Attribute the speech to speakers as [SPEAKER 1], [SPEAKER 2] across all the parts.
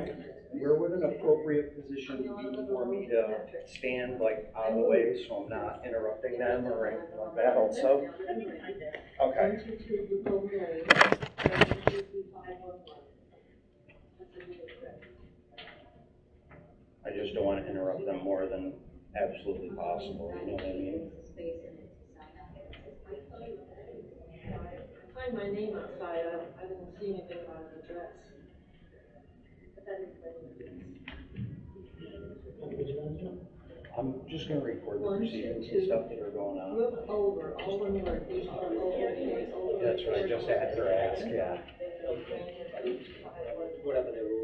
[SPEAKER 1] Ma'am, where would an appropriate position be for me to stand like out of the way so I'm not interrupting them or anything like that also? Okay. I just don't want to interrupt them more than absolutely possible, you know what I mean?
[SPEAKER 2] Find my name outside. I didn't see anything about an address. But that is my address.
[SPEAKER 1] I'm just going to record the proceedings and stuff that are going on.
[SPEAKER 2] Look over, all one word, over.
[SPEAKER 1] That's what I just had her ask, yeah.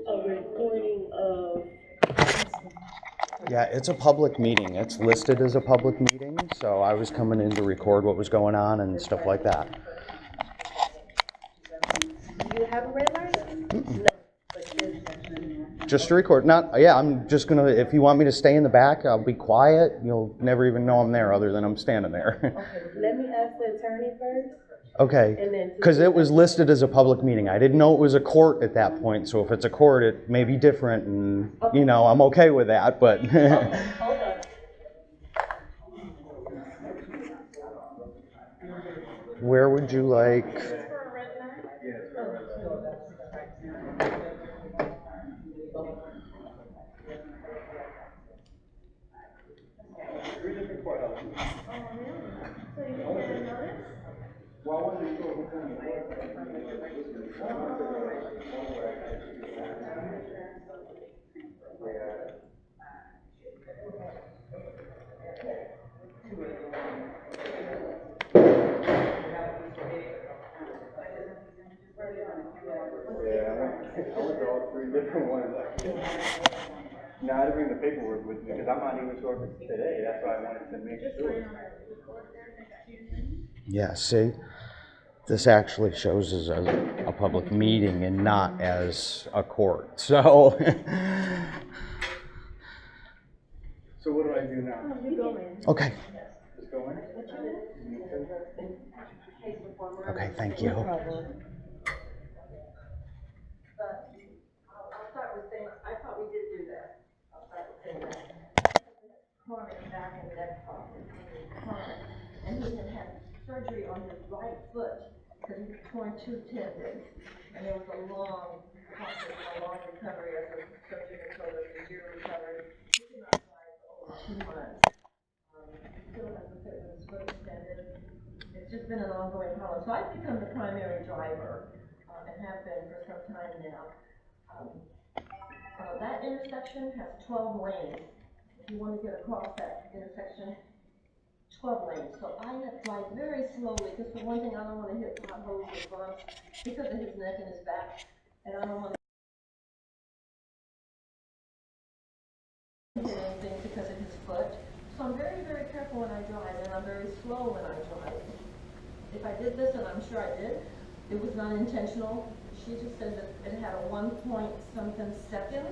[SPEAKER 2] A recording of...
[SPEAKER 1] Yeah, it's a public meeting. It's listed as a public meeting, so I was coming in to record what was going on and stuff like that.
[SPEAKER 2] Do you have a red light? No.
[SPEAKER 1] Just to record. Yeah, I'm just going to, if you want me to stay in the back, I'll be quiet. You'll never even know I'm there other than I'm standing there.
[SPEAKER 2] Okay, let me ask the attorney first.
[SPEAKER 1] Okay, because it was listed as a public meeting. I didn't know it was a court at that point, so if it's a court, it may be different, and,
[SPEAKER 2] okay.
[SPEAKER 1] You know, I'm okay with that, but...
[SPEAKER 2] Okay, hold on.
[SPEAKER 1] Where would you like... I went to all three different ones. Now I had to bring the paperwork with me because I'm not even sure if it's today. That's why I wanted to make sure. Yeah, see, this actually shows as a public meeting and not as a court. So. So what do I do now?
[SPEAKER 2] You go in.
[SPEAKER 1] Okay.
[SPEAKER 2] Just go in?
[SPEAKER 1] Okay, thank you.
[SPEAKER 2] No problem. I'll start with saying, I thought we did do that. I'll start with saying that. Corner back in that corner. And he had surgery on his right foot because he was torn two tendons. And there was a long process, a long recovery as the surgeon told us, a year recovery. He could not drive for over 2 months. He still has a fit with his foot extended. It's just been an ongoing problem. So I've become the primary driver and have been for some time now. That intersection has 12 lanes. If you want to get across that intersection, 12 lanes. So I have to drive very slowly because for one thing, I don't want to hit potholes or bumps because of his neck and his back, and I don't want to hit anything because of his foot. So I'm very, very careful when I drive, and I'm very slow when I drive. If I did this, and I'm sure I did, it was not intentional. She just said that it had a 1-point-something second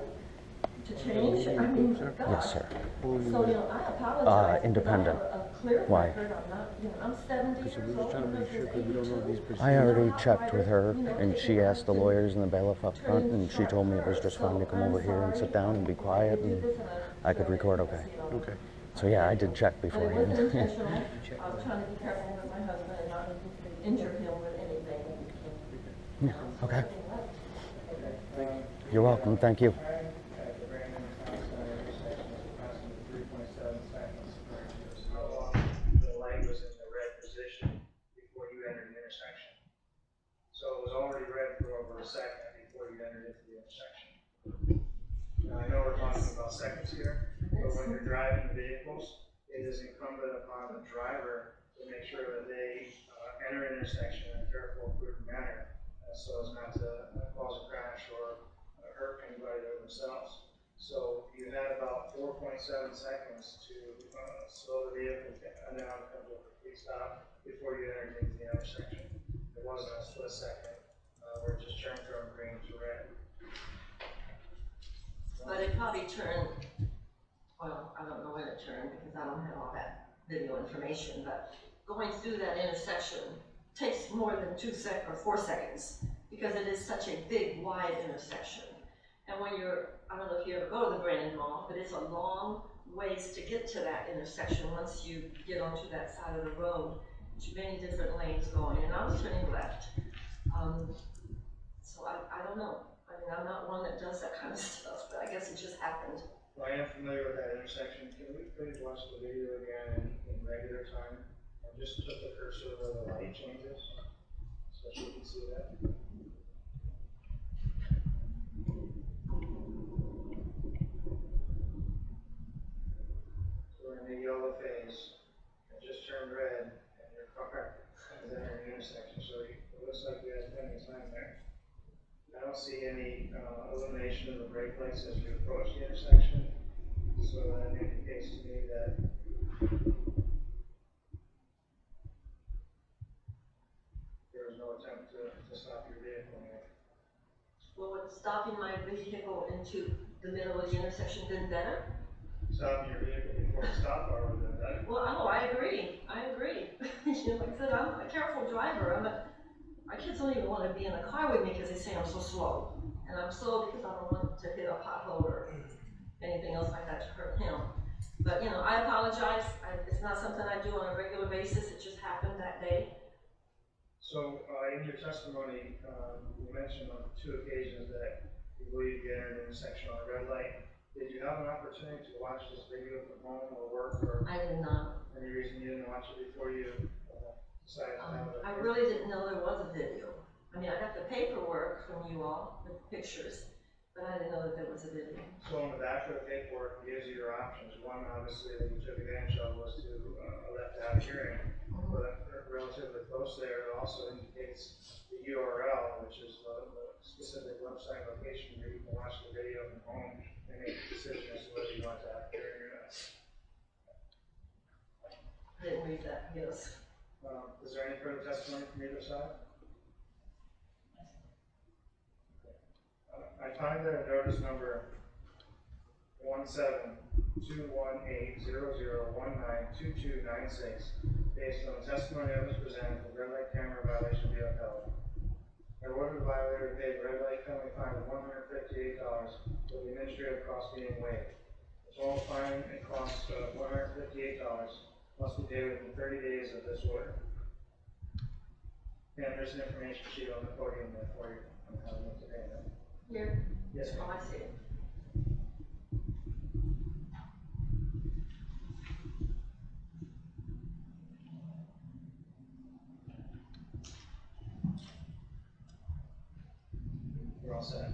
[SPEAKER 2] to change. I mean, gosh.
[SPEAKER 1] Yes, sir.
[SPEAKER 2] So, you know, I apologize.
[SPEAKER 1] Independent.
[SPEAKER 2] A clear
[SPEAKER 1] Why?
[SPEAKER 2] record. I'm not, you know, I'm 70 years old.
[SPEAKER 1] I already checked with her, and she asked the lawyers and the bailiff up front, and she told me it was just fine to come over here and sit down and be quiet, and I could record okay.
[SPEAKER 3] Okay.
[SPEAKER 1] So yeah, I did check
[SPEAKER 2] But it
[SPEAKER 1] beforehand.
[SPEAKER 2] wasn't intentional. I was trying to be careful with my husband and not injure him with anything.
[SPEAKER 1] Yeah, okay. You're welcome, thank you.
[SPEAKER 3] The light was in the red position before you entered the intersection. So it was already red for over a second before you entered into the intersection. Now I know we're talking about seconds here, but when you're driving the vehicles, it is incumbent upon the driver to make sure that they enter an intersection in a careful, prudent manner, so as not to cause a crash or hurt anybody or themselves. So you had about 4.7 seconds to slow the vehicle down, come to a complete stop before you entered into the intersection. It wasn't a split second where it just turned from green to red.
[SPEAKER 2] But it probably turned, well, I don't know when it turned because I don't have all that video information, but going through that intersection takes more than 4 seconds because it is such a big, wide intersection. And when you're, I don't know if you ever go to the Brandon Mall, but it's a long ways to get to that intersection once you get onto that side of the road. There's many different lanes going, and I was turning left. So I don't know. I mean, I'm not one that does that kind of stuff, but I guess it just happened.
[SPEAKER 3] Well, I am familiar with that intersection. Can we please watch the video again in regular time? And just put the cursor where the light changes, so you can see that. So we're in the yellow phase. It just turned red, and your car is entering the intersection. So it looks like we have plenty of time there. I don't see any illumination of the brake lights as you approach the intersection, so that indicates to me that there was no attempt to stop your vehicle here.
[SPEAKER 2] Well, would stopping my vehicle into the middle of the intersection been better?
[SPEAKER 3] Stopping your vehicle before the stop bar would have been better.
[SPEAKER 2] Well, oh, I agree. You know, like I said, I'm a careful driver. My kids don't even want to be in the car with me because they say I'm so slow. And I'm slow because I don't want to hit a pothole or anything else like that to hurt him. But, you know, I apologize. It's not something I do on a regular basis. It just happened that day.
[SPEAKER 3] So, in your testimony, you mentioned on 2 occasions that you believe you entered an intersection on a red light. Did you have an opportunity to watch this video from home or work, or
[SPEAKER 2] I did not.
[SPEAKER 3] any reason you didn't watch it before you decided to have it?
[SPEAKER 2] I really didn't know there was a video. I mean, I got the paperwork from you all with pictures, but I didn't know that there was a video.
[SPEAKER 3] So on the back of the paperwork, it gives you your options. One, obviously, that you took advantage of was to elect to have a hearing. But relatively close there, it also indicates the URL, which is the specific website location where you can watch the video from home and make a decision as to whether you want to have a hearing or not.
[SPEAKER 2] I didn't read that, yes.
[SPEAKER 3] Is there any further testimony from either side? I find that notice number 1721800192296, based on the testimony that was presented, the red light camera violation be upheld. I order the violator to pay the red light penalty fine of $158 with the administrative cost being waived. The total fine and cost of $158 must be paid within 30 days of this order. And there's an information sheet on the podium there for you on how to make the payment.
[SPEAKER 2] Here?
[SPEAKER 3] Yes,
[SPEAKER 2] Oh,
[SPEAKER 3] ma'am.
[SPEAKER 2] I see it.
[SPEAKER 3] You're all set.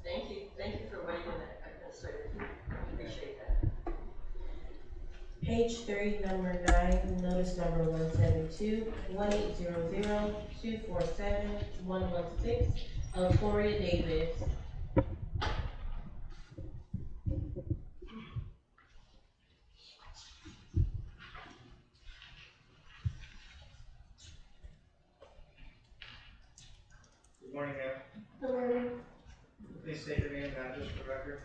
[SPEAKER 2] Thank you. Thank you for waiving that, Administrator. I appreciate that.
[SPEAKER 4] Page 3, number 9, notice number 172-1800-247-116 of Gloria Davis.
[SPEAKER 3] Good morning, ma'am.
[SPEAKER 5] Good morning.
[SPEAKER 3] Please state your name and address for the record.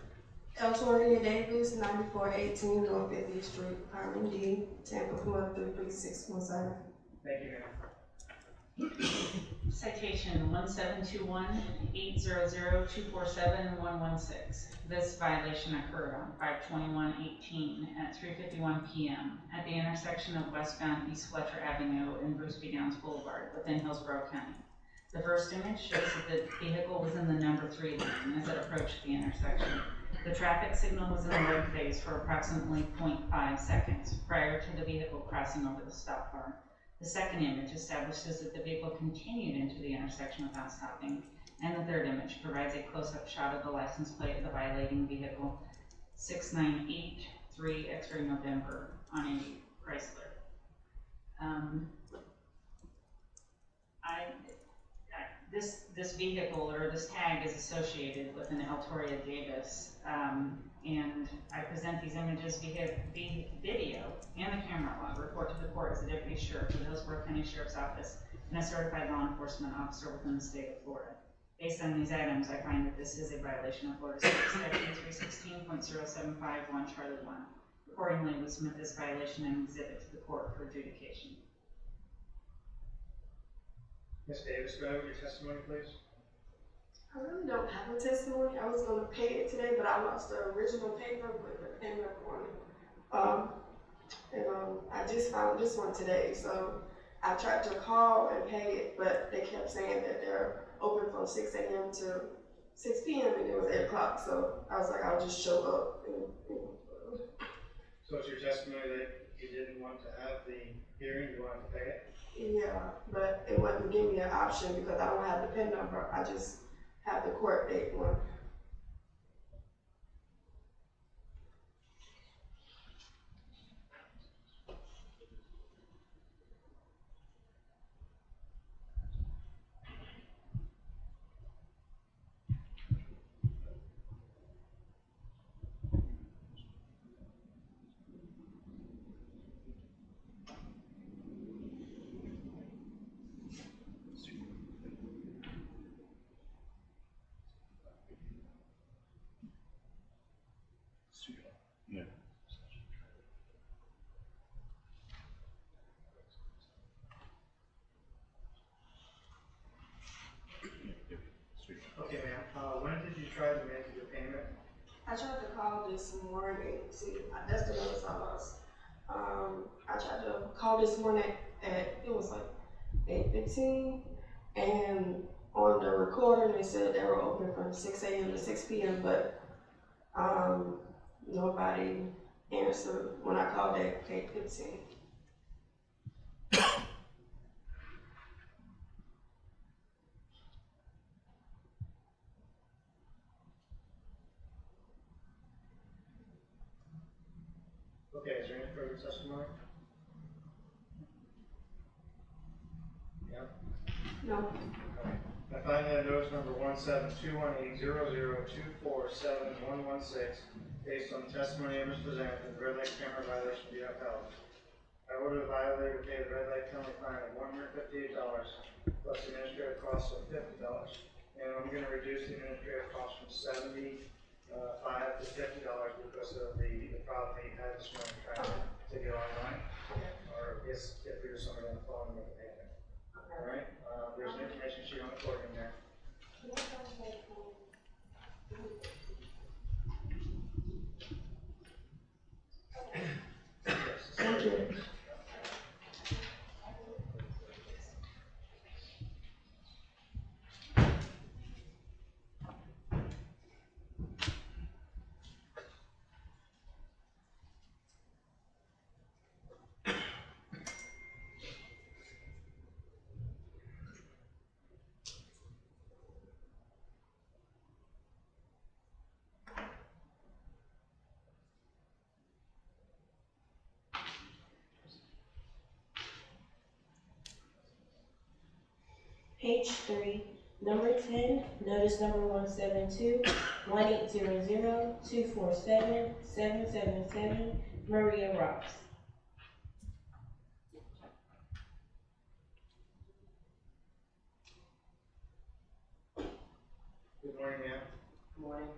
[SPEAKER 5] Eltoria Davis, 9418 North 50th Street, Apartment D, Tampa, Florida 33617.
[SPEAKER 3] Thank you, ma'am.
[SPEAKER 6] Citation 171-800-247-116. This violation occurred on 5/21/18 at 3:51 p.m. at the intersection of westbound East Fletcher Avenue and Bruce B. Downs Boulevard within Hillsborough County. The first image shows that the vehicle was in the number 3 lane as it approached the intersection. The traffic signal was in the red phase for approximately 0.5 seconds prior to the vehicle crossing over the stop bar. The second image establishes that the vehicle continued into the intersection without stopping, and the third image provides a close-up shot of the license plate of the violating vehicle, 6983 X-ray November on a Chrysler. This vehicle or this tag is associated with an Eltoria Davis, and I present these images via video and the camera log report to the court as a deputy sheriff for the Hillsborough County Sheriff's Office and a certified law enforcement officer within the state of Florida. Based on these items, I find that this is a violation of Florida State Statute 316.0751 Charlie 1. Accordingly, we submit this violation and exhibit to the court for adjudication.
[SPEAKER 3] Ms. Davis, go ahead with your testimony, please.
[SPEAKER 5] I really don't have a testimony. I was gonna pay it today, but I lost the original paper with the payment on it. I just found this one today, so I tried to call and pay it, but they kept saying that they're open from 6 a.m. to 6 p.m. and it was 8 o'clock, so I was like, I'll just show up.
[SPEAKER 3] So it's your testimony that you didn't want to have the hearing, you wanted to pay it?
[SPEAKER 5] Yeah, but it wouldn't give me an option because I don't have the PIN number. I just have the court date one.
[SPEAKER 3] Okay, ma'am. When did you try to make your payment?
[SPEAKER 5] I tried to call this morning. See, that's the notice I lost. I tried to call this morning at, it was like 8:15, and on the recording they said they were open from 6 a.m. to 6 p.m., but nobody answered when I called at 8:15.
[SPEAKER 3] Okay, is there any further testimony? Yeah.
[SPEAKER 5] No.
[SPEAKER 3] Okay. I find that notice number 1721800247116, based on the testimony that was presented, that the red light camera violation be upheld. I order the violator to pay the red light penalty fine of $158 plus the administrative cost of $50. And I'm going to reduce the administrative cost from $75 to $50 because of the problem that you had this morning trying to get online. Or if there's somebody on the phone and make a payment. All right? There's an information sheet on the court in there.
[SPEAKER 5] Thank you.
[SPEAKER 4] Page 3, number 10, notice number 172-1800-247-777, Maria Ross.
[SPEAKER 3] Good morning, ma'am.
[SPEAKER 7] Good morning.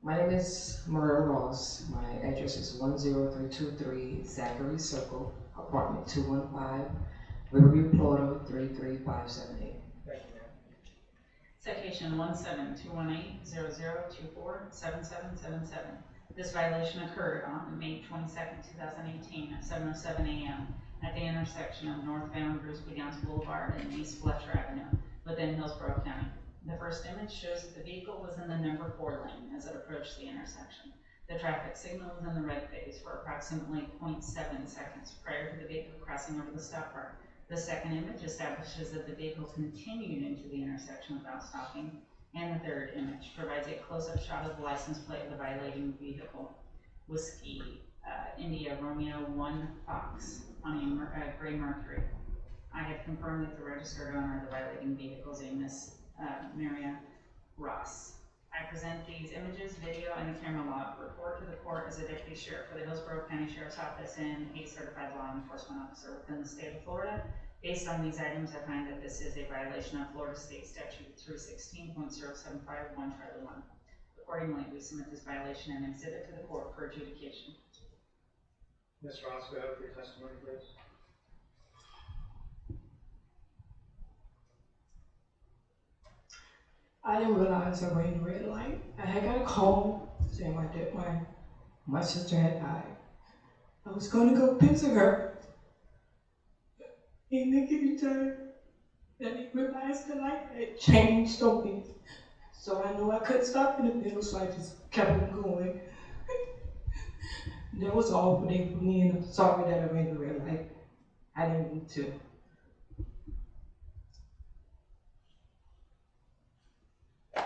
[SPEAKER 7] My name is Maria Ross. My address is 10323 Zachary Circle, apartment 215, Riverview, Florida 33578.
[SPEAKER 3] Thank you, ma'am.
[SPEAKER 6] Citation 1721800247777. This violation occurred on May 22nd, 2018 at 7:07 a.m. at the intersection of northbound Bruce B. Downs Boulevard and East Fletcher Avenue within Hillsborough County. The first image shows that the vehicle was in the number 4 lane as it approached the intersection. The traffic signal was in the red phase for approximately 0.7 seconds prior to the vehicle crossing over the stop bar. The second image establishes that the vehicle continued into the intersection without stopping, and the third image provides a close-up shot of the license plate of the violating vehicle, Whiskey India Romeo 1 Fox, on a gray Mercury. I have confirmed that the registered owner of the violating vehicle is a Miss Maria Ross. I present these images, video, and the camera log report to the court as a deputy sheriff for the Hillsborough County Sheriff's Office and a certified law enforcement officer within the state of Florida. Based on these items, I find that this is a violation of Florida State Statute 316.0751, Charlie 1. Accordingly, we submit this violation and exhibit to the court for adjudication.
[SPEAKER 3] Ms. Ross, go ahead with your testimony, please.
[SPEAKER 5] I didn't realize I ran the red light. I had got a call saying my sister had died. I was going to go visit her. In the given time, I didn't realize the light had changed on me. So I know I couldn't stop in the middle, so I just kept on going. That was all for me, and I'm sorry that I ran the red light. I didn't mean to.
[SPEAKER 3] I'm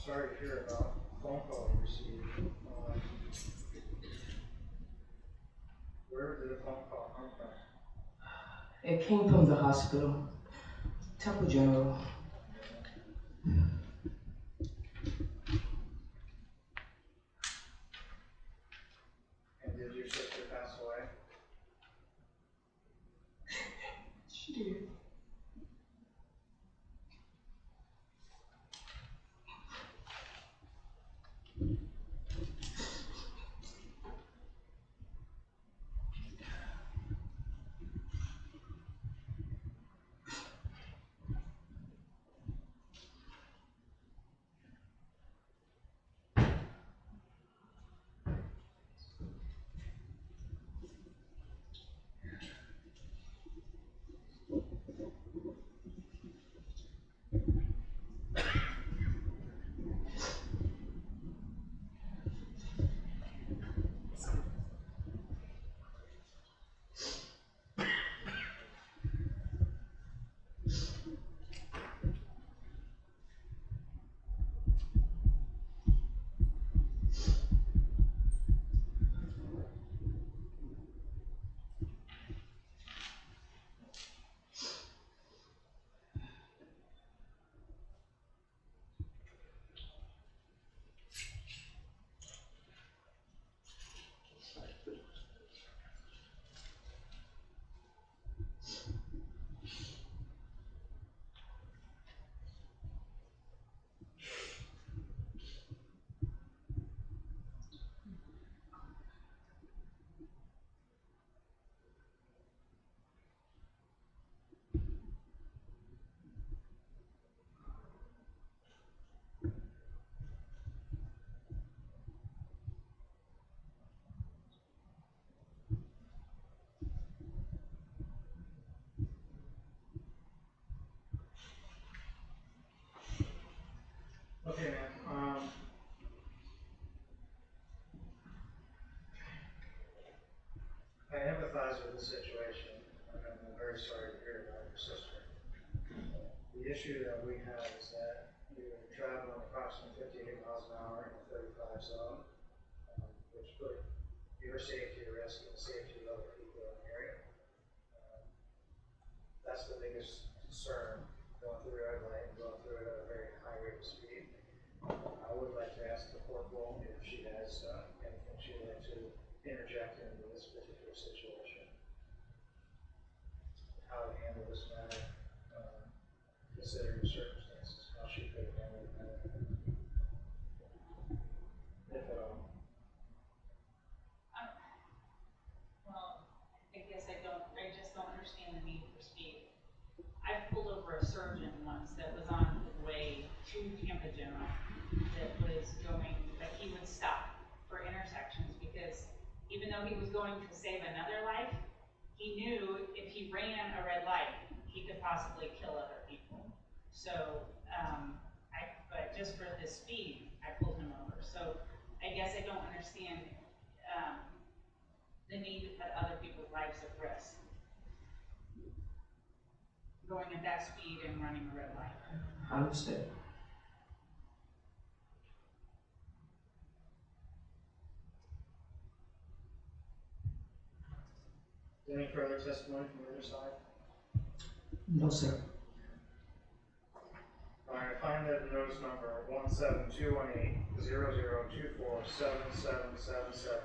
[SPEAKER 3] sorry to hear about the phone call you received. Where did the phone call come from?
[SPEAKER 7] It came from the hospital, Tampa General.
[SPEAKER 3] And did your sister pass away?
[SPEAKER 5] She did.
[SPEAKER 3] Okay, ma'am. I empathize with the situation. I'm very sorry to hear about your sister. The issue that we have is that you were traveling approximately 58 miles an hour in a 35 zone, which put your safety at risk and the safety of other people in the area. That's the biggest concern, going through the red light and going through it at a very high rate of speed. I would like to ask the corporal if she has anything she would like to interject into this particular situation. How to handle this matter, considering the circumstances, how she could handle the matter, if at all.
[SPEAKER 6] Well, I guess I just don't understand the need for speed. I pulled over a surgeon once that was on his way to Tampa General that was going, like he would stop for intersections because even though he was going to save another life, he knew if he ran a red light, he could possibly kill other people. So, but just for his speed, I pulled him over. So I guess I don't understand the need to put other people's lives at risk. Going at that speed and running a red light.
[SPEAKER 7] I understand.
[SPEAKER 3] Any further testimony from the other side?
[SPEAKER 7] No, sir.
[SPEAKER 3] All right, I find that notice number 17218-00247777,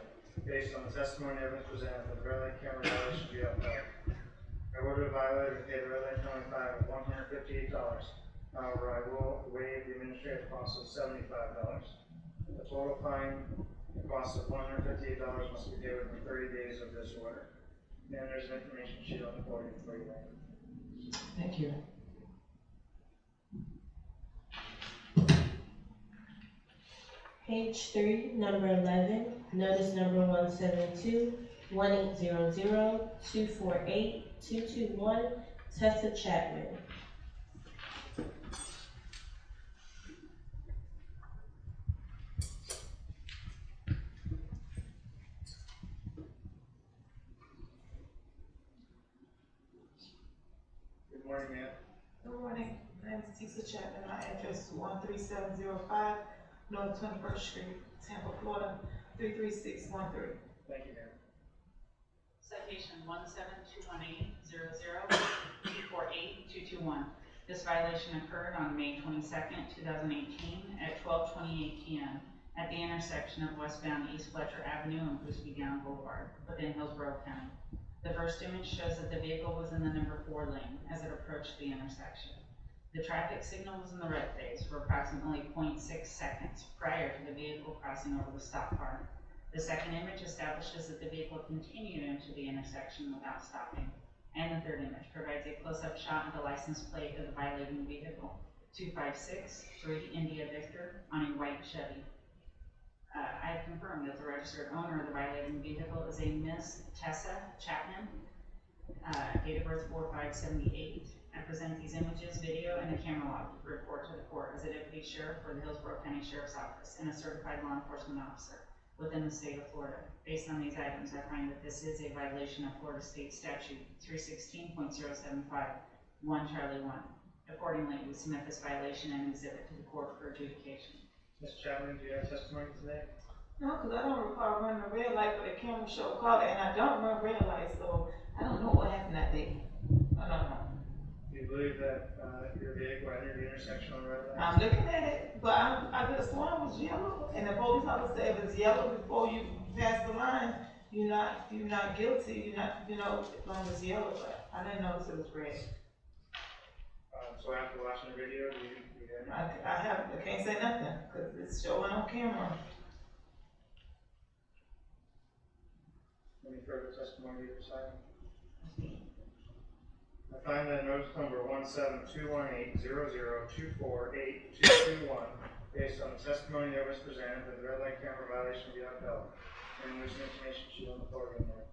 [SPEAKER 3] based on the testimony evidence presented, that the red light camera violation be upheld. I order the violator to pay the red light county fine of $158. However, I will waive the administrative cost of $75. The total fine, the cost of $158 must be paid within 30 days of this order. And there's an information sheet on the podium for you.
[SPEAKER 7] Thank you.
[SPEAKER 4] Page 3, number 11, notice number 172-1800-248-221, Tessa Chapman.
[SPEAKER 3] Good morning, ma'am.
[SPEAKER 8] Good morning, my name is Tessa Chapman, my address is 13705 North 21st Street, Tampa, Florida, 33613.
[SPEAKER 3] Thank you, ma'am.
[SPEAKER 6] Citation 1721800-248-221. This violation occurred on May 22nd, 2018 at 12:28 p.m. at the intersection of westbound East Fletcher Avenue and Bruce B. Gown Boulevard within Hillsborough County. The first image shows that the vehicle was in the number 4 lane as it approached the intersection. The traffic signal was in the red phase for approximately 0.6 seconds prior to the vehicle crossing over the stop bar. The second image establishes that the vehicle continued into the intersection without stopping. And the third image provides a close-up shot of the license plate of the violating vehicle, 2563 India Victor, on a white Chevy. I have confirmed that the registered owner of the violating vehicle is a Miss Tessa Chapman, date of birth 4578. I present these images, video, and a camera log report to the court as a deputy sheriff for the Hillsborough County Sheriff's Office and a certified law enforcement officer within the state of Florida. Based on these items, I find that this is a violation of Florida State Statute 316.075, 1 Charlie 1. Accordingly, we submit this violation and exhibit to the court for adjudication.
[SPEAKER 3] Ms. Chapman, do you have testimony today?
[SPEAKER 8] No, because I don't recall running a red light, but the camera showed color, and I don't run red lights, so I don't know what happened that day. I don't know.
[SPEAKER 3] Do you believe that your vehicle entered the intersection on red light?
[SPEAKER 8] I'm looking at it, but I could have sworn it was yellow, and the police officer said if it's yellow before you pass the line, you're not guilty. You're not, as long as it's yellow. But I didn't notice it was red.
[SPEAKER 3] So after watching the video, do you
[SPEAKER 8] I can't say nothing because it's showing on camera.
[SPEAKER 3] Any further testimony to your side? I find that notice number 1721800248221, based on the testimony that was presented, that the red light camera violation be upheld. And there's an information sheet on the podium there.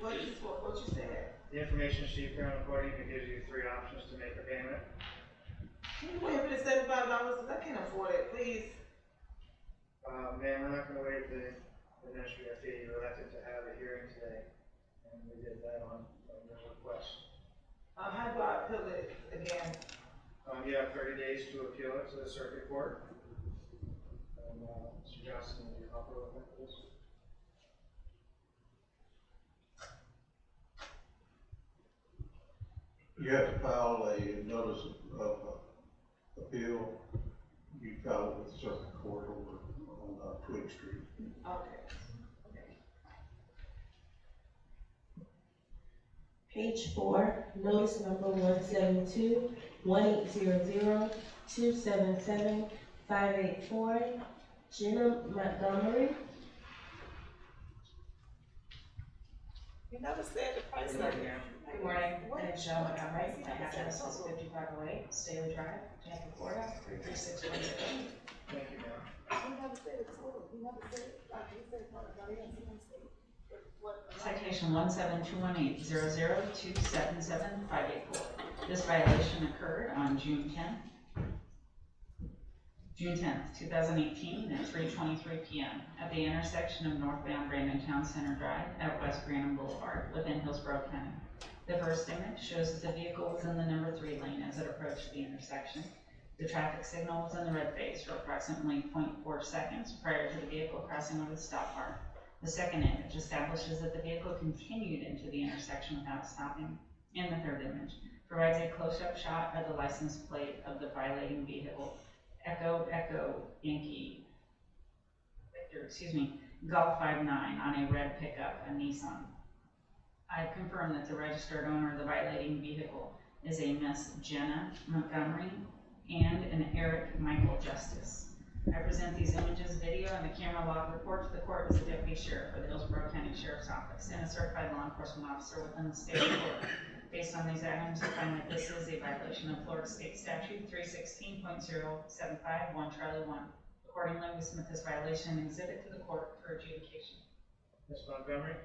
[SPEAKER 8] What you said?
[SPEAKER 3] The information sheet here on the podium, it gives you 3 options to make a payment.
[SPEAKER 8] Can you waive the $75? Because I can't afford it, please.
[SPEAKER 3] Ma'am, we're not going to waive the administrative fee. You elected to have a hearing today, and we did that on your request.
[SPEAKER 8] How do I appeal it again?
[SPEAKER 3] You have 30 days to appeal it to the circuit court. And Mr. Johnson, will you offer with that, please?
[SPEAKER 9] You have to file a notice of appeal. You file it with the circuit court over on Twig Street.
[SPEAKER 8] Okay.
[SPEAKER 4] Page 4, notice number 172-1800-277-584, Jenna Montgomery.
[SPEAKER 8] You never said the price of it.
[SPEAKER 6] Good morning, my name is Jenna Montgomery. My address is 5508 Staley Drive, Tampa, Florida, 33610.
[SPEAKER 3] Thank you, ma'am.
[SPEAKER 8] You never said it total. You never said it like you said everybody else. You never said it.
[SPEAKER 6] Citation 1721800277584. This violation occurred on June 10th, 2018 at 3:23 p.m. at the intersection of northbound Brandon Town Center Drive at West Brandon Boulevard within Hillsborough County. The first image shows that the vehicle was in the number 3 lane as it approached the intersection. The traffic signal was in the red phase for approximately 0.4 seconds prior to the vehicle crossing over the stop bar. The second image establishes that the vehicle continued into the intersection without stopping. And the third image provides a close-up shot of the license plate of the violating vehicle, Echo Yankee Victor, Golf 59 on a red pickup, a Nissan. I confirm that the registered owner of the violating vehicle is a Miss Jenna Montgomery and an Eric Michael Justice. I present these images, video, and the camera log report to the court as a deputy sheriff for the Hillsborough County Sheriff's Office and a certified law enforcement officer within the state of Florida. Based on these items, I find that this is a violation of Florida State Statute 316.075, 1 Charlie 1. Accordingly, we submit this violation and exhibit to the court for adjudication.
[SPEAKER 3] Ms. Montgomery,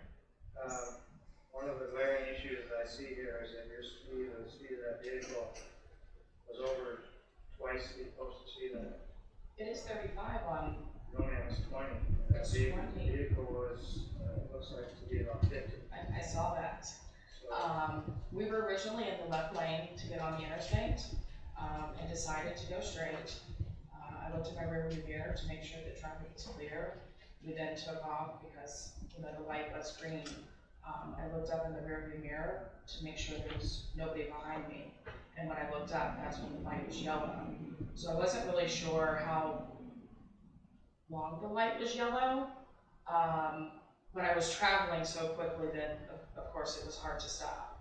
[SPEAKER 3] one of the glaring issues I see here is that your speed, the speed of that vehicle was over twice the posted speed limit.
[SPEAKER 7] It is 35 on.
[SPEAKER 3] No, ma'am, it's 20. That
[SPEAKER 7] It's
[SPEAKER 3] vehicle
[SPEAKER 7] 20.
[SPEAKER 3] Was, looks like to be about 50.
[SPEAKER 7] I saw that.
[SPEAKER 3] So,
[SPEAKER 7] We were originally in the left lane to get on the interstate, and decided to go straight. I looked in my rearview mirror to make sure that traffic was clear. We then took off because, the light was green. I looked up in the rearview mirror to make sure there was nobody behind me. And when I looked up, that's when the light was yellow. So I wasn't really sure how long the light was yellow. But I was traveling so quickly that, of course, it was hard to stop.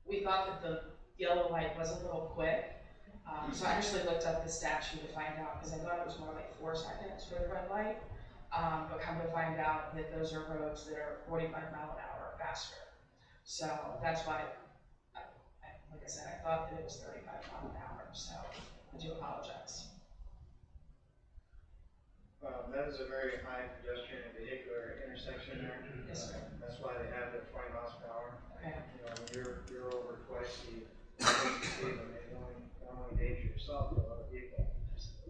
[SPEAKER 7] We thought that the yellow light was a little quick. So I actually looked up the statute to find out, because I thought it was more like 4 seconds for the red light. But come to find out that those are roads that are 45 mile an hour or faster. So that's why, like I said, I thought that it was 35 mile an hour. So I do apologize.
[SPEAKER 3] that is a very high pedestrian and vehicular intersection there.
[SPEAKER 7] Yes, sir.
[SPEAKER 3] That's why they have the 20 miles per hour.
[SPEAKER 7] Okay.
[SPEAKER 3] You know, when you're over twice the speed limit, you only endanger yourself but other people.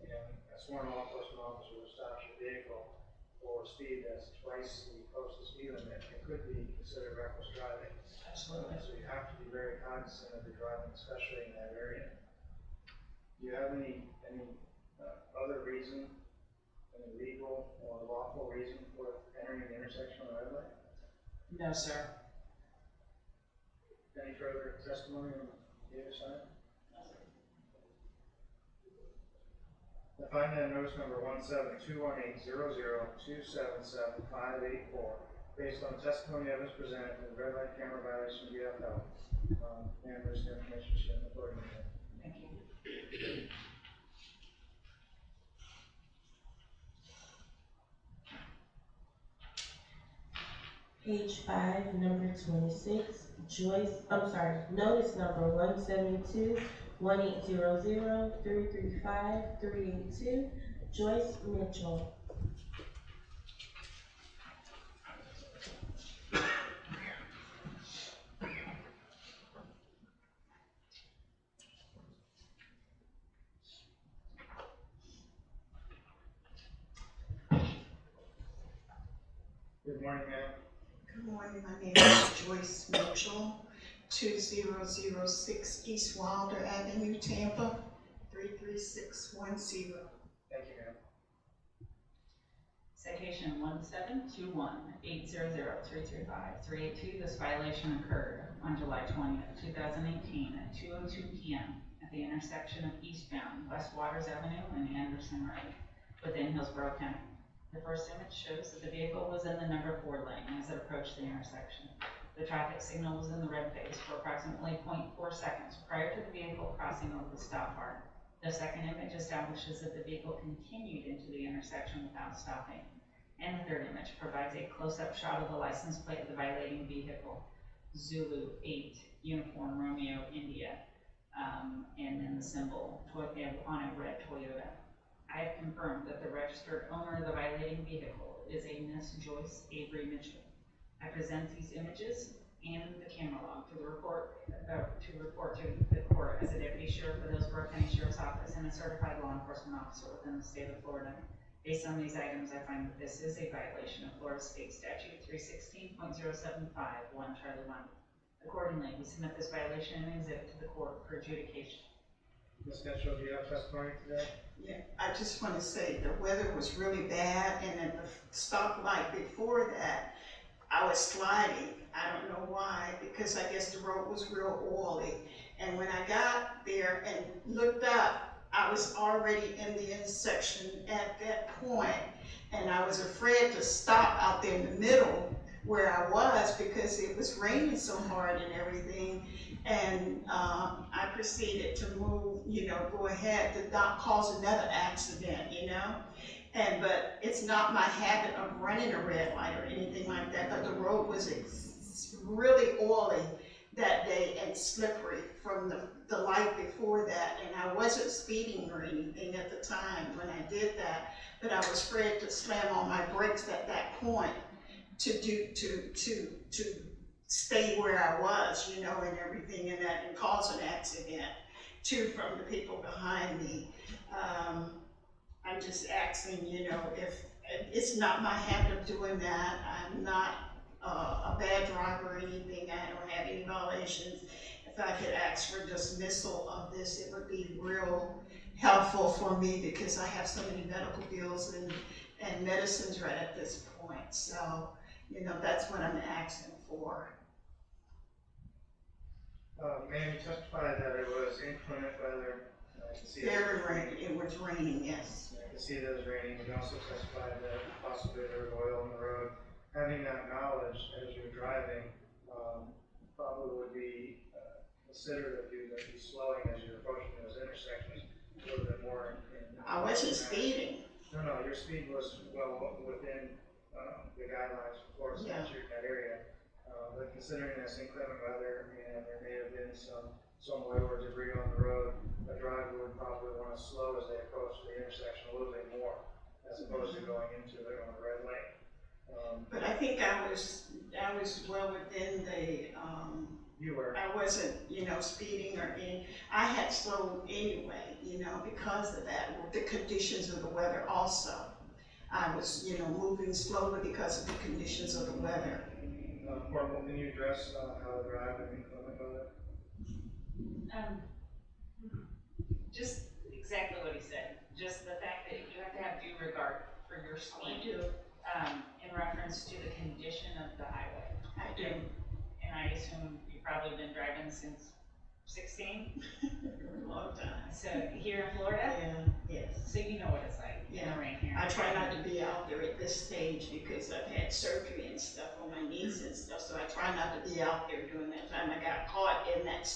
[SPEAKER 3] You know, a sworn law enforcement officer will stop your vehicle for speed that's twice the posted speed limit. It could be considered reckless driving.
[SPEAKER 7] Absolutely.
[SPEAKER 3] So you have to be very cognizant of your driving, especially in that area. Do you have any other reason, any legal or lawful reason for entering the intersection on the red light?
[SPEAKER 7] No, sir.
[SPEAKER 3] Any further testimony on the other side? I find that notice number 1721800277584, based on testimony evidence presented, the red light camera violation be upheld. And there's the information shared in the board meeting.
[SPEAKER 7] Thank you.
[SPEAKER 4] Page 5, number 26, notice number 172-1800-335-382, Joyce Mitchell.
[SPEAKER 3] Good morning, ma'am.
[SPEAKER 10] Good morning, my name is Joyce Mitchell, 2006 East Wilder Avenue, Tampa, 33610.
[SPEAKER 3] Thank you, ma'am.
[SPEAKER 6] Citation 1721800-335-382. This violation occurred on July 20th, 2018 at 2:02 p.m. at the intersection of eastbound West Waters Avenue and Anderson Road within Hillsborough County. The first image shows that the vehicle was in the number 4 lane as it approached the intersection. The traffic signal was in the red phase for approximately 0.4 seconds prior to the vehicle crossing over the stop bar. The second image establishes that the vehicle continued into the intersection without stopping. And the third image provides a close-up shot of the license plate of the violating vehicle, Zulu 8 Uniform Romeo India, and then the symbol on a red Toyota. I have confirmed that the registered owner of the violating vehicle is a Miss Joyce Avery Mitchell. I present these images and the camera log to report to the court as a deputy sheriff of the Hillsborough County Sheriff's Office and a certified law enforcement officer within the state of Florida. Based on these items, I find that this is a violation of Florida State Statute 316.075, 1 Charlie 1. Accordingly, we submit this violation and exhibit to the court for adjudication.
[SPEAKER 3] Ms. Mitchell, do you have testimony today?
[SPEAKER 10] Yeah, I just want to say the weather was really bad, and at the stoplight before that, I was sliding. I don't know why, because I guess the road was real oily. And when I got there and looked up, I was already in the intersection at that point, and I was afraid to stop out there in the middle where I was because it was raining so hard and everything. And I proceeded to move, go ahead to not cause another accident, but it's not my habit of running a red light or anything like that, but the road was really oily that day and slippery from the light before that. And I wasn't speeding or anything at the time when I did that, but I was afraid to slam on my brakes at that point to stay where I was, you know, and everything, and that, and cause an accident too from the people behind me. I'm just asking, you know, if it's not my habit of doing that. I'm not a bad driver or anything. I don't have any violations. If I could ask for dismissal of this, it would be real helpful for me because I have so many medical bills and medicines right at this point. So, you know, that's what I'm asking for.
[SPEAKER 3] Ma'am, you testified that it was inclement weather. I can see
[SPEAKER 10] Very rainy. It was raining, yes.
[SPEAKER 3] I can see that it was raining. You also testified that possibly there was oil on the road. Having that knowledge as you're driving probably would be considered of you that you're slowing as you're approaching those intersections a little bit more.
[SPEAKER 10] I wasn't speeding.
[SPEAKER 3] No, your speed was well within the guidelines for Florida statute in that area. But considering this inclement weather and there may have been some oil or debris on the road, a driver would probably want to slow as they approach the intersection a little bit more, as opposed to going into it on the red lane.
[SPEAKER 10] But I think I was well within the.
[SPEAKER 3] You were.
[SPEAKER 10] I wasn't, you know, speeding or anything. I had slowed anyway, you know, because of that, with the conditions of the weather also. I was, you know, moving slowly because of the conditions of the weather.
[SPEAKER 3] Corporal, can you address how to drive in inclement weather?
[SPEAKER 6] Just exactly what he said. Just the fact that you have to have due regard for your speed.
[SPEAKER 10] I do.
[SPEAKER 6] In reference to the condition of the highway.
[SPEAKER 10] I do.
[SPEAKER 6] And I assume you've probably been driving since 16?
[SPEAKER 10] A long time.
[SPEAKER 6] So here in Florida?
[SPEAKER 10] Yeah, yes.
[SPEAKER 6] So you know what it's like in the rain here.
[SPEAKER 10] I try not to be out there at this stage because I've had surgery and stuff on my knees and stuff, so I try not to be out there during that time. I got caught in that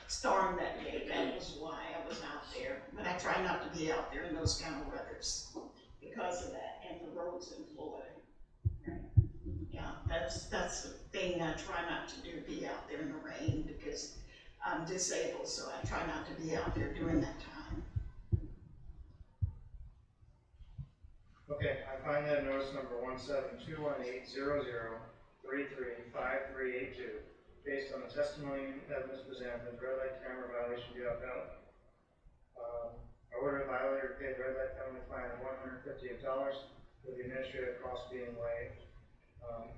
[SPEAKER 10] storm that day. That was why I was out there. But I try not to be out there in those kind of weathers because of that and the roads in Florida. Yeah, that's the thing I try not to do, be out there in the rain because I'm disabled, so I try not to be out there during that time.
[SPEAKER 3] Okay, I find that notice number 1721800335382, based on the testimony and evidence presented, the red light camera violation be upheld. I order a violator to pay the red light penalty fine of $158 with the administrative cost being waived.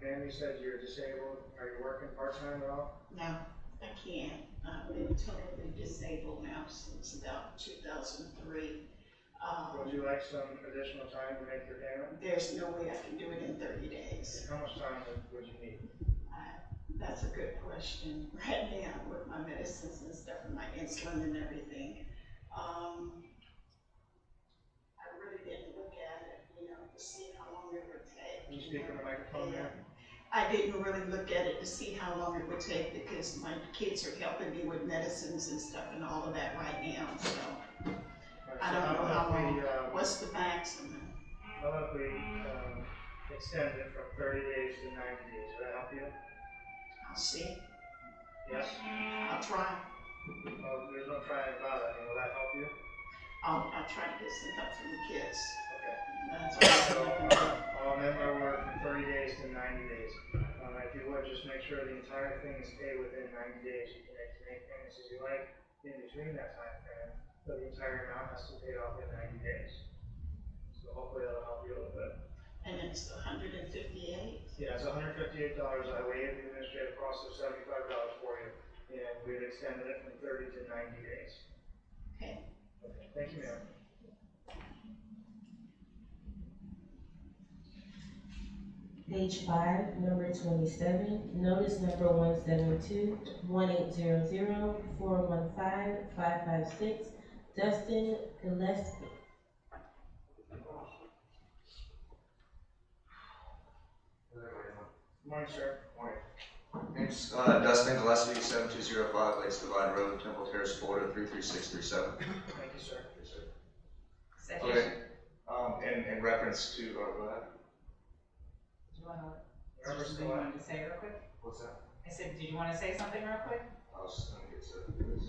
[SPEAKER 3] Ma'am, you said you're disabled. Are you working part-time at all?
[SPEAKER 10] No, I can't. I've been totally disabled now since about 2003.
[SPEAKER 3] Would you like some additional time to make your payment?
[SPEAKER 10] There's no way I can do it in 30 days.
[SPEAKER 3] How much time would you need?
[SPEAKER 10] That's a good question. Right now, with my medicines and stuff, and my insulin and everything, I really didn't look at it, you know, to see how long it would take.
[SPEAKER 3] Can you speak on the microphone there?
[SPEAKER 10] I didn't really look at it to see how long it would take because my kids are helping me with medicines and stuff and all of that right now, so. I don't know how long. What's the maximum?
[SPEAKER 3] How about if we extend it from 30 days to 90 days? Would that help you?
[SPEAKER 10] I'll see.
[SPEAKER 3] Yes?
[SPEAKER 10] I'll try.
[SPEAKER 3] Well, there's no trying about it. I mean, will that help you?
[SPEAKER 10] I'll try to get some help from the kids.
[SPEAKER 3] Okay.
[SPEAKER 10] That's all I can do.
[SPEAKER 3] I'll amend my word from 30 days to 90 days. If you would, just make sure the entire thing is paid within 90 days. You can make as many payments as you like in between that time frame, but the entire amount has to be paid off in 90 days. So hopefully that'll help you a little bit.
[SPEAKER 10] And it's $158?
[SPEAKER 3] Yeah, it's $158. I waived the administrative cost of $75 for you, and we've extended it from 30 to 90 days.
[SPEAKER 10] Okay.
[SPEAKER 3] Okay, thank you, ma'am.
[SPEAKER 4] Page 5, number 27, notice number 172-1800-415-556, Dustin Gillespie.
[SPEAKER 3] Good morning, sir.
[SPEAKER 11] Morning. Name's Dustin Gillespie, 7205 Lakes Divide Road, Temple Terrace, Florida, 33637.
[SPEAKER 3] Thank you, sir.
[SPEAKER 11] Yes, sir.
[SPEAKER 6] Second.
[SPEAKER 11] Okay. In reference to, go ahead.
[SPEAKER 6] Do you want to,
[SPEAKER 3] Remember,
[SPEAKER 6] something you wanted to say real quick?
[SPEAKER 11] What's that?
[SPEAKER 6] I said, did you want to say something real quick?
[SPEAKER 11] I was just gonna get to this.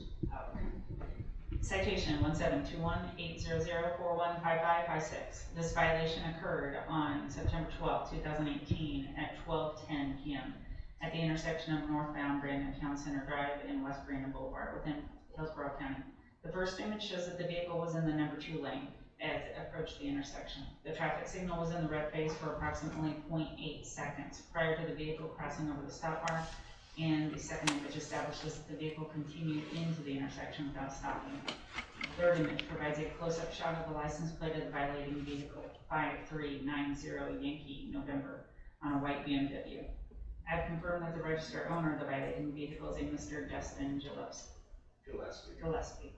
[SPEAKER 6] Citation 1721-800-415556. This violation occurred on September 12, 2018 at 12:10 p.m. at the intersection of northbound Brandon Town Center Drive and West Brandon Boulevard within Hillsborough County. The first image shows that the vehicle was in the number 2 lane as it approached the intersection. The traffic signal was in the red phase for approximately 0.8 seconds prior to the vehicle crossing over the stop bar, and the second image establishes that the vehicle continued into the intersection without stopping. The third image provides a close-up shot of the license plate of the violating vehicle, 5390 Yankee November, on a white BMW. I have confirmed that the registered owner of the violating vehicle is a Mr. Justin Gillespie.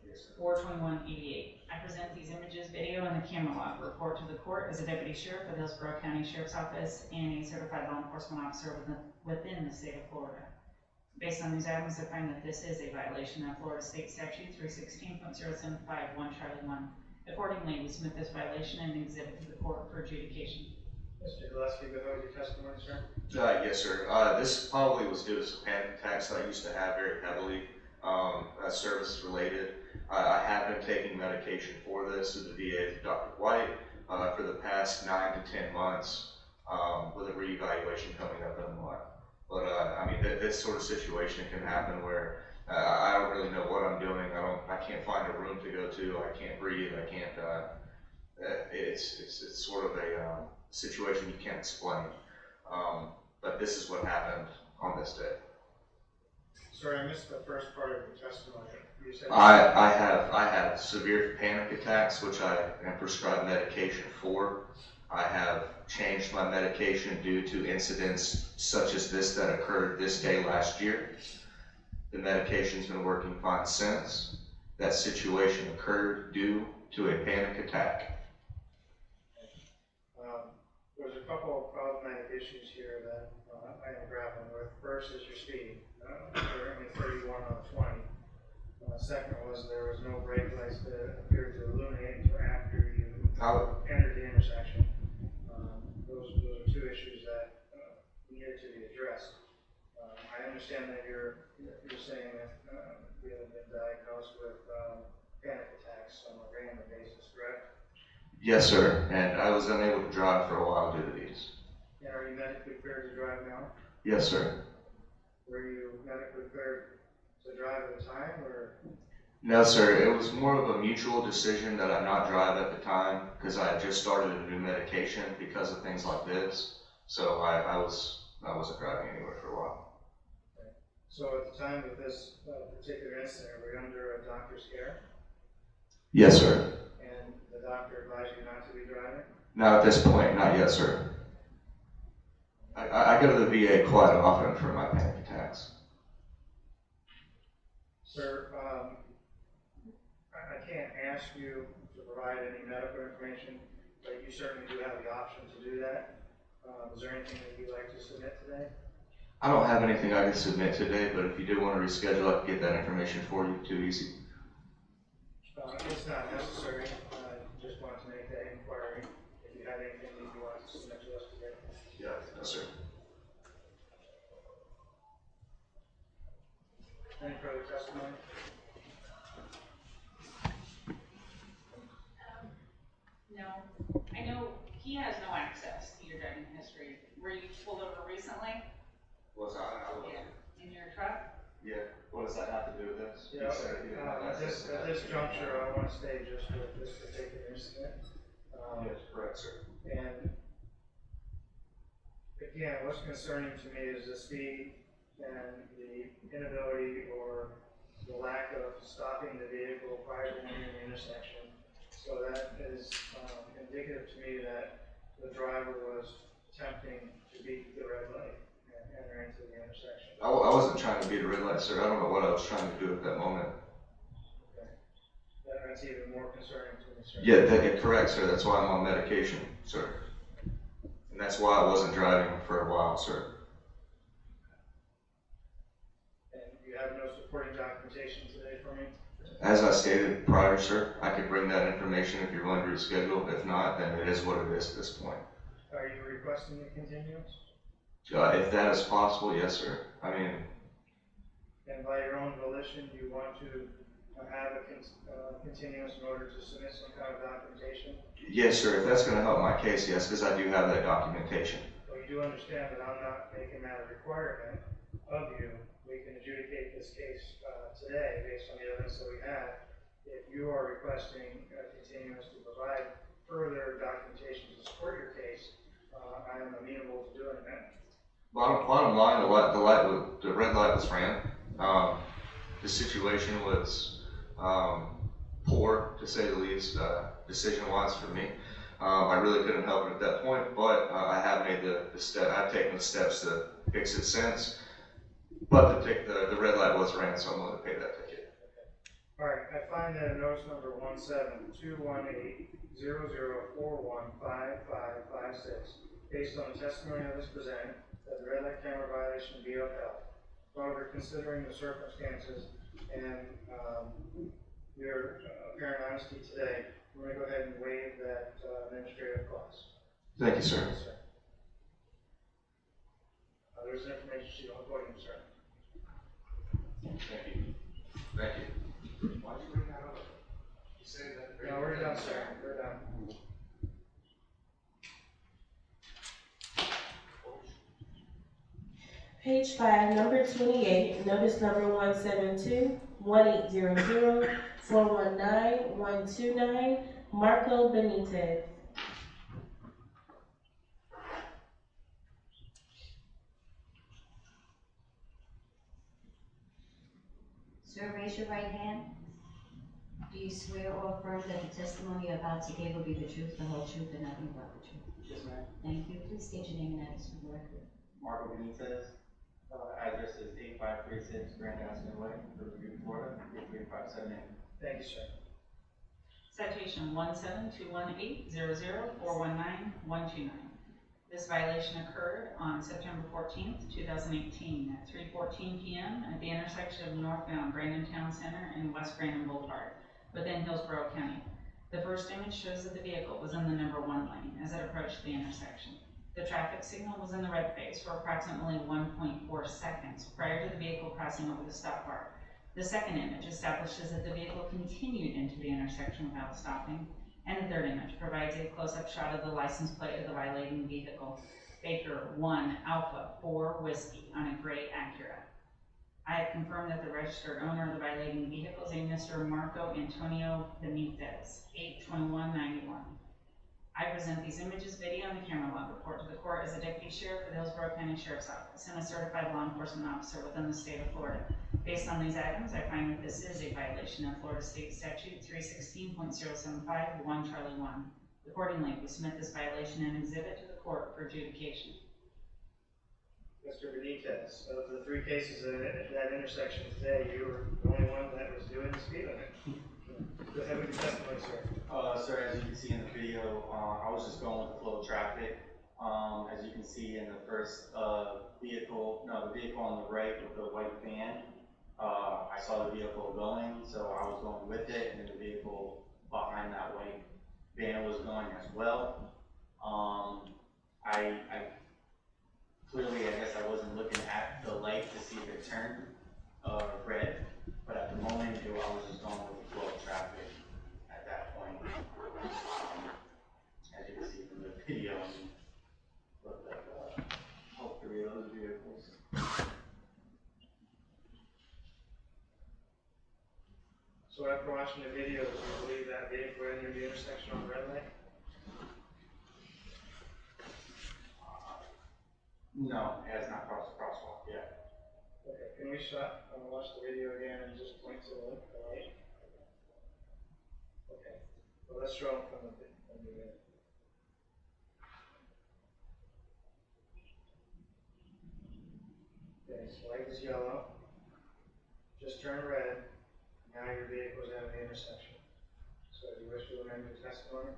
[SPEAKER 11] Yes, sir.
[SPEAKER 6] 42188. I present these images, video, and the camera log report to the court as a deputy sheriff of the Hillsborough County Sheriff's Office and a certified law enforcement officer within the state of Florida. Based on these items, I find that this is a violation of Florida State Statute 316.0751 Charlie 1. Accordingly, we submit this violation and exhibit to the court for adjudication.
[SPEAKER 3] Mr. Gillespie, go ahead with your testimony, sir.
[SPEAKER 11] Yes, sir. This probably was due to some panic attacks that I used to have very heavily, service related. I have been taking medication for this through the VA through Dr. White for the past 9 to 10 months with a reevaluation coming up in a month. But I mean, this sort of situation can happen where I don't really know what I'm doing. I can't find a room to go to. I can't breathe. I can't. It's sort of a situation you can't explain. But this is what happened on this day.
[SPEAKER 3] Sorry, I missed the first part of your testimony. You said
[SPEAKER 11] I have severe panic attacks, which I am prescribed medication for. I have changed my medication due to incidents such as this that occurred this day last year. The medication's been working fine since. That situation occurred due to a panic attack.
[SPEAKER 3] there's a couple of problematic issues here that I am grappling with. First is your speed. You're only 31 on 20. Second was there was no brake lights that appeared to illuminate until after you entered the intersection. Those are two issues that needed to be addressed. I understand that you're saying that you have been diagnosed with panic attacks on a random basis, correct?
[SPEAKER 11] Yes, sir, and I was unable to drive for a while due to these.
[SPEAKER 3] And are you medically cleared to drive now?
[SPEAKER 11] Yes, sir.
[SPEAKER 3] Were you medically cleared to drive at the time, or?
[SPEAKER 11] No, sir, it was more of a mutual decision that I not drive at the time because I had just started a new medication because of things like this. So I wasn't driving anywhere for a while.
[SPEAKER 3] Okay. So at the time of this particular incident, were you under a doctor's care?
[SPEAKER 11] Yes, sir.
[SPEAKER 3] And the doctor advised you not to be driving?
[SPEAKER 11] Not at this point, not yet, sir. I go to the VA quite often for my panic attacks.
[SPEAKER 3] Sir, I can't ask you to provide any medical information, but you certainly do have the option to do that. Is there anything that you'd like to submit today?
[SPEAKER 11] I don't have anything I can submit today, but if you do want to reschedule, I can get that information for you. Too easy.
[SPEAKER 3] It's not necessary. I just wanted to make that inquiry. If you have anything that you want to submit to us today.
[SPEAKER 11] Yeah, no, sir.
[SPEAKER 3] Any further testimony?
[SPEAKER 6] No. I know he has no access to your driving history. Were you pulled over recently?
[SPEAKER 11] Was I was.
[SPEAKER 6] Yeah. In your truck?
[SPEAKER 11] Yeah. What does that have to do with this?
[SPEAKER 3] Yeah, at this juncture, I want to stay just with this particular incident.
[SPEAKER 11] Yes, correct, sir.
[SPEAKER 3] And again, what's concerning to me is the speed and the inability or the lack of stopping the vehicle prior to entering the intersection. So that is indicative to me that the driver was attempting to beat the red light and enter into the intersection.
[SPEAKER 11] I wasn't trying to beat a red light, sir. I don't know what I was trying to do at that moment.
[SPEAKER 3] Okay. That's even more concerning to me, sir.
[SPEAKER 11] Yeah, correct, sir. That's why I'm on medication, sir. And that's why I wasn't driving for a while, sir.
[SPEAKER 3] And you have no supporting documentation today for me?
[SPEAKER 11] As I stated prior, sir, I could bring that information if you're willing to reschedule. If not, then it is what it is at this point.
[SPEAKER 3] Are you requesting a continuance?
[SPEAKER 11] If that is possible, yes, sir. I mean,
[SPEAKER 3] And by your own volition, you want to have a continuous in order to submit some kind of documentation?
[SPEAKER 11] yes, sir. If that's going to help my case, yes, because I do have that documentation.
[SPEAKER 3] Well, you do understand that I'm not making that a requirement of you. We can adjudicate this case today based on the evidence that we have. If you are requesting continuous to provide further documentation to support your case, I am amenable to doing that.
[SPEAKER 11] Bottom line, the red light was ran. The situation was poor, to say the least, decision-wise for me. I really couldn't help it at that point, but I have made the step. I've taken the steps to fix it since. But the red light was ran, so I'm willing to pay that ticket.
[SPEAKER 3] All right, I find that in notice number 1721800415556, based on the testimony that was presented, that the red light camera violation be upheld. However, considering the circumstances and your apparent honesty today, we're going to go ahead and waive that administrative clause.
[SPEAKER 11] Thank you, sir.
[SPEAKER 3] Yes, sir. There's information sheet on the podium, sir.
[SPEAKER 11] Thank you. Thank you.
[SPEAKER 3] Why did you bring that up? You said that. No, we're done, sir. We're done.
[SPEAKER 4] Page 5, number 28, notice number 172-1800-419-129, Marco Benitez.
[SPEAKER 12] Sir, raise your right hand. Do you swear or affirm that the testimony you're about to give will be the truth, the whole truth, and nothing but the truth?
[SPEAKER 13] Yes, ma'am.
[SPEAKER 12] Thank you. Please state your name and address for the record.
[SPEAKER 13] Marco Benitez. Address is 8536 Grand Aspen Way, Riverview, Florida, 33578.
[SPEAKER 3] Thank you, sir.
[SPEAKER 6] Citation 1721800419129. This violation occurred on September 14th, 2018 at 3:14 p.m. at the intersection of northbound Brandon Town Center and West Brandon Boulevard within Hillsborough County. The first image shows that the vehicle was in the number 1 lane as it approached the intersection. The traffic signal was in the red phase for approximately 1.4 seconds prior to the vehicle crossing over the stop bar. The second image establishes that the vehicle continued into the intersection without stopping, and the third image provides a close-up shot of the license plate of the violating vehicle, Baker 1 Alpha 4 Whiskey, on a gray Acura. I have confirmed that the registered owner of the violating vehicle is a Mr. Marco Antonio Benitez, 8/21/91. I present these images, video, and the camera log report to the court as a deputy sheriff for the Hillsborough County Sheriff's Office and a certified law enforcement officer within the state of Florida. Based on these items, I find that this is a violation of Florida State Statute 316.075, 1 Charlie 1. Accordingly, we submit this violation and exhibit to the court for adjudication.
[SPEAKER 3] Mr. Benitez, of the 3 cases at that intersection today, you were the only one that was doing the speed limit. Go ahead with your testimony, sir.
[SPEAKER 13] Sir, as you can see in the video, I was just going with the flow of traffic. As you can see in the first the vehicle on the right with the white van, I saw the vehicle going, so I was going with it, and the vehicle behind that white van was going as well. I clearly, I guess I wasn't looking at the light to see if it turned red, but at the moment, I was just going with the flow of traffic at that point. As you can see from the video, looked like all 3 of those vehicles.
[SPEAKER 3] So after watching the video, do you believe that vehicle entered the intersection on the red light?
[SPEAKER 13] No, it has not crossed the crosswalk yet.
[SPEAKER 3] Okay, can we watch the video again and just point to the light? Okay, well, let's show them from the Okay, so light is yellow, just turned red, now your vehicle is out of the intersection. So do you wish to amend your testimony?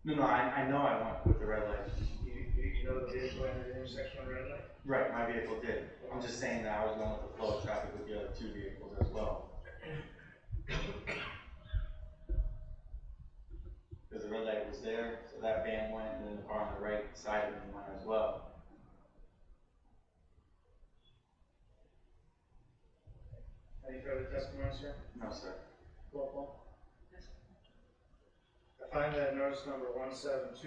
[SPEAKER 13] No, I know I went with the red light.
[SPEAKER 3] You know the vehicle entered the intersection on red light?
[SPEAKER 13] Right, my vehicle did. I'm just saying that I was going with the flow of traffic with the other 2 vehicles as well. Because the red light was there, so that van went, and then the car on the right side of me went as well.
[SPEAKER 3] Any further testimony, sir?
[SPEAKER 13] No, sir.
[SPEAKER 3] Roll call. I find that notice number 1721800419129,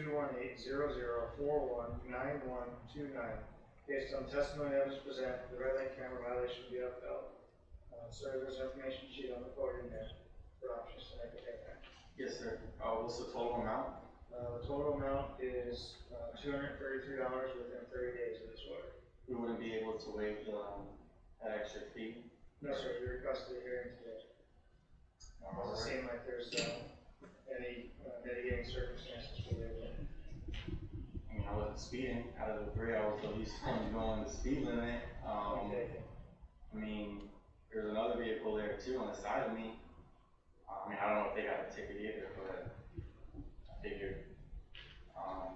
[SPEAKER 3] based on testimony that was presented, the red light camera violation be upheld. Sir, there's information sheet on the podium there for options to make a payment.
[SPEAKER 13] Yes, sir. What's the total amount?
[SPEAKER 3] The total amount is $233 within 30 days of this order.
[SPEAKER 13] We wouldn't be able to waive that extra fee?
[SPEAKER 3] No, sir, you requested a hearing today. Doesn't seem like there's any mitigating circumstances for the event.
[SPEAKER 13] I mean, I wasn't speeding. Out of the three, I was at least only going the speed limit. I mean, there's another vehicle there too on the side of me. I mean, I don't know if they got a ticket either, but I figured.
[SPEAKER 3] Are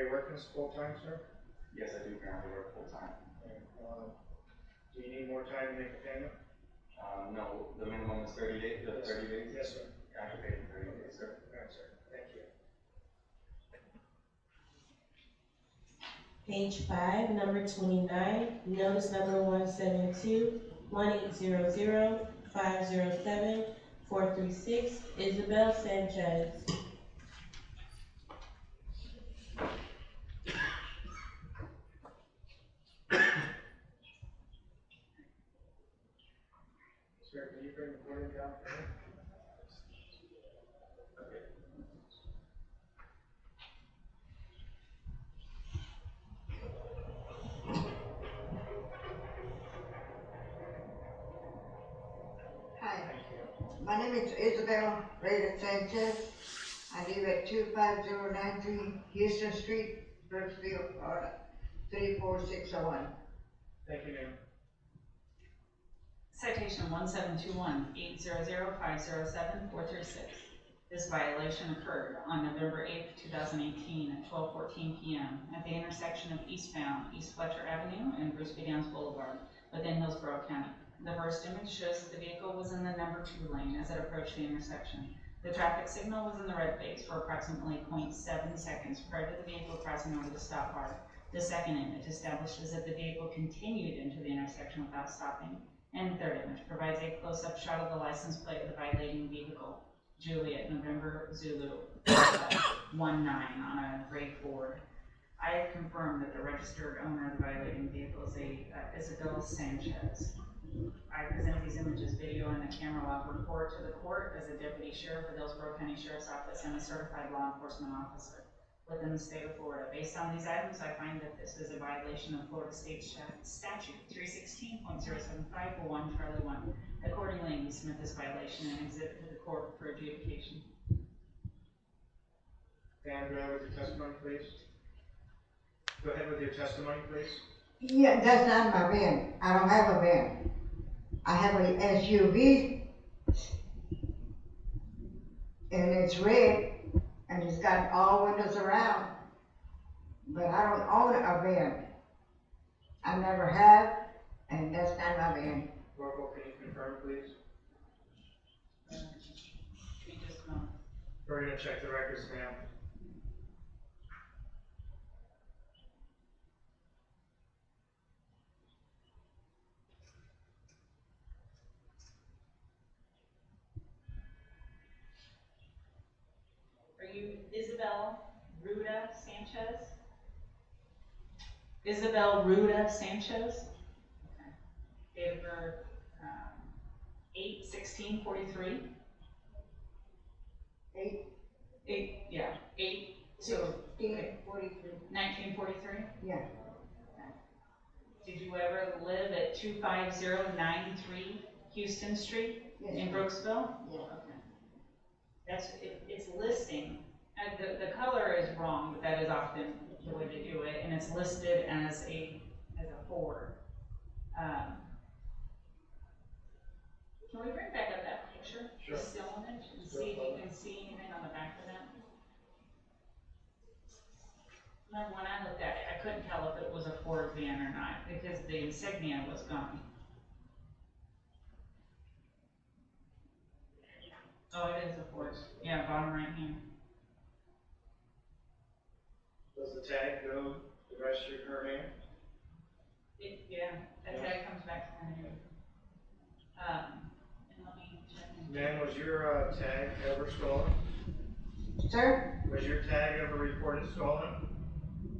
[SPEAKER 3] you working full time, sir?
[SPEAKER 13] Yes, I do currently work full time.
[SPEAKER 3] Do you need more time to make a payment?
[SPEAKER 13] No, the minimum is 30 days. The 30 days?
[SPEAKER 3] Yes, sir.
[SPEAKER 13] I can pay in 30 days, sir.
[SPEAKER 3] All right, sir. Thank you.
[SPEAKER 4] Page 5, number 29, notice number 172-1800-507-436, Isabel Sanchez.
[SPEAKER 3] Sir, can you bring the podium down for me?
[SPEAKER 14] Hi, my name is Isabel Reyes Sanchez. I live at 25093 Houston Street, Brooksville, Florida, 34601.
[SPEAKER 3] Thank you, ma'am.
[SPEAKER 6] Citation 171-800-507-436. This violation occurred on November 8th, 2018 at 12:14 p.m. at the intersection of eastbound East Fletcher Avenue and Bruce B. Downs Boulevard within Hillsborough County. The first image shows that the vehicle was in the number 2 lane as it approached the intersection. The traffic signal was in the red phase for approximately 0.7 seconds prior to the vehicle crossing over the stop bar. The second image establishes that the vehicle continued into the intersection without stopping. And the third image provides a close-up shot of the license plate of the violating vehicle, Juliet November Zulu 19 on a gray Ford. I have confirmed that the registered owner of the violating vehicle is Isabel Sanchez. I present these images, video, and a camera log report to the court as a deputy sheriff of Hillsborough County Sheriff's Office and a certified law enforcement officer within the state of Florida. Based on these items, I find that this is a violation of Florida State Statute 316.075 Charlie 1. Accordingly, we submit this violation and exhibit to the court for adjudication.
[SPEAKER 3] Dan, go ahead with your testimony, please. Go ahead with your testimony, please.
[SPEAKER 14] Yeah, that's not my van. I don't have a van. I have a SUV, and it's red, and it's got all windows around, but I don't own a van. I never have, and that's not my van.
[SPEAKER 3] Corporal, can you confirm, please?
[SPEAKER 6] Give me just a moment.
[SPEAKER 3] We're going to check the records now.
[SPEAKER 6] Are you Isabel Ruda Sanchez? Isabel Ruda Sanchez? Okay. Date of birth, 8/16/43. 1943?
[SPEAKER 14] Yeah.
[SPEAKER 6] Okay. Did you ever live at 25093 Houston Street in Brooksville?
[SPEAKER 14] Yeah.
[SPEAKER 6] Okay. It's listing, the color is wrong, but that is often the way they do it, and it's listed as a Ford. Can we bring back up that picture?
[SPEAKER 3] Sure.
[SPEAKER 6] The still image, and see if you can see anything on the back of that? Remember when I looked at it, I couldn't tell if it was a Ford van or not, because the insignia was gone. Oh, it is a Ford. Yeah, bottom right hand.
[SPEAKER 3] Does the tag go to the registered her name?
[SPEAKER 6] Yeah, that tag comes back to my name. And let me check.
[SPEAKER 3] Ma'am, was your tag ever stolen?
[SPEAKER 14] Sir?
[SPEAKER 3] Was your tag ever reported stolen?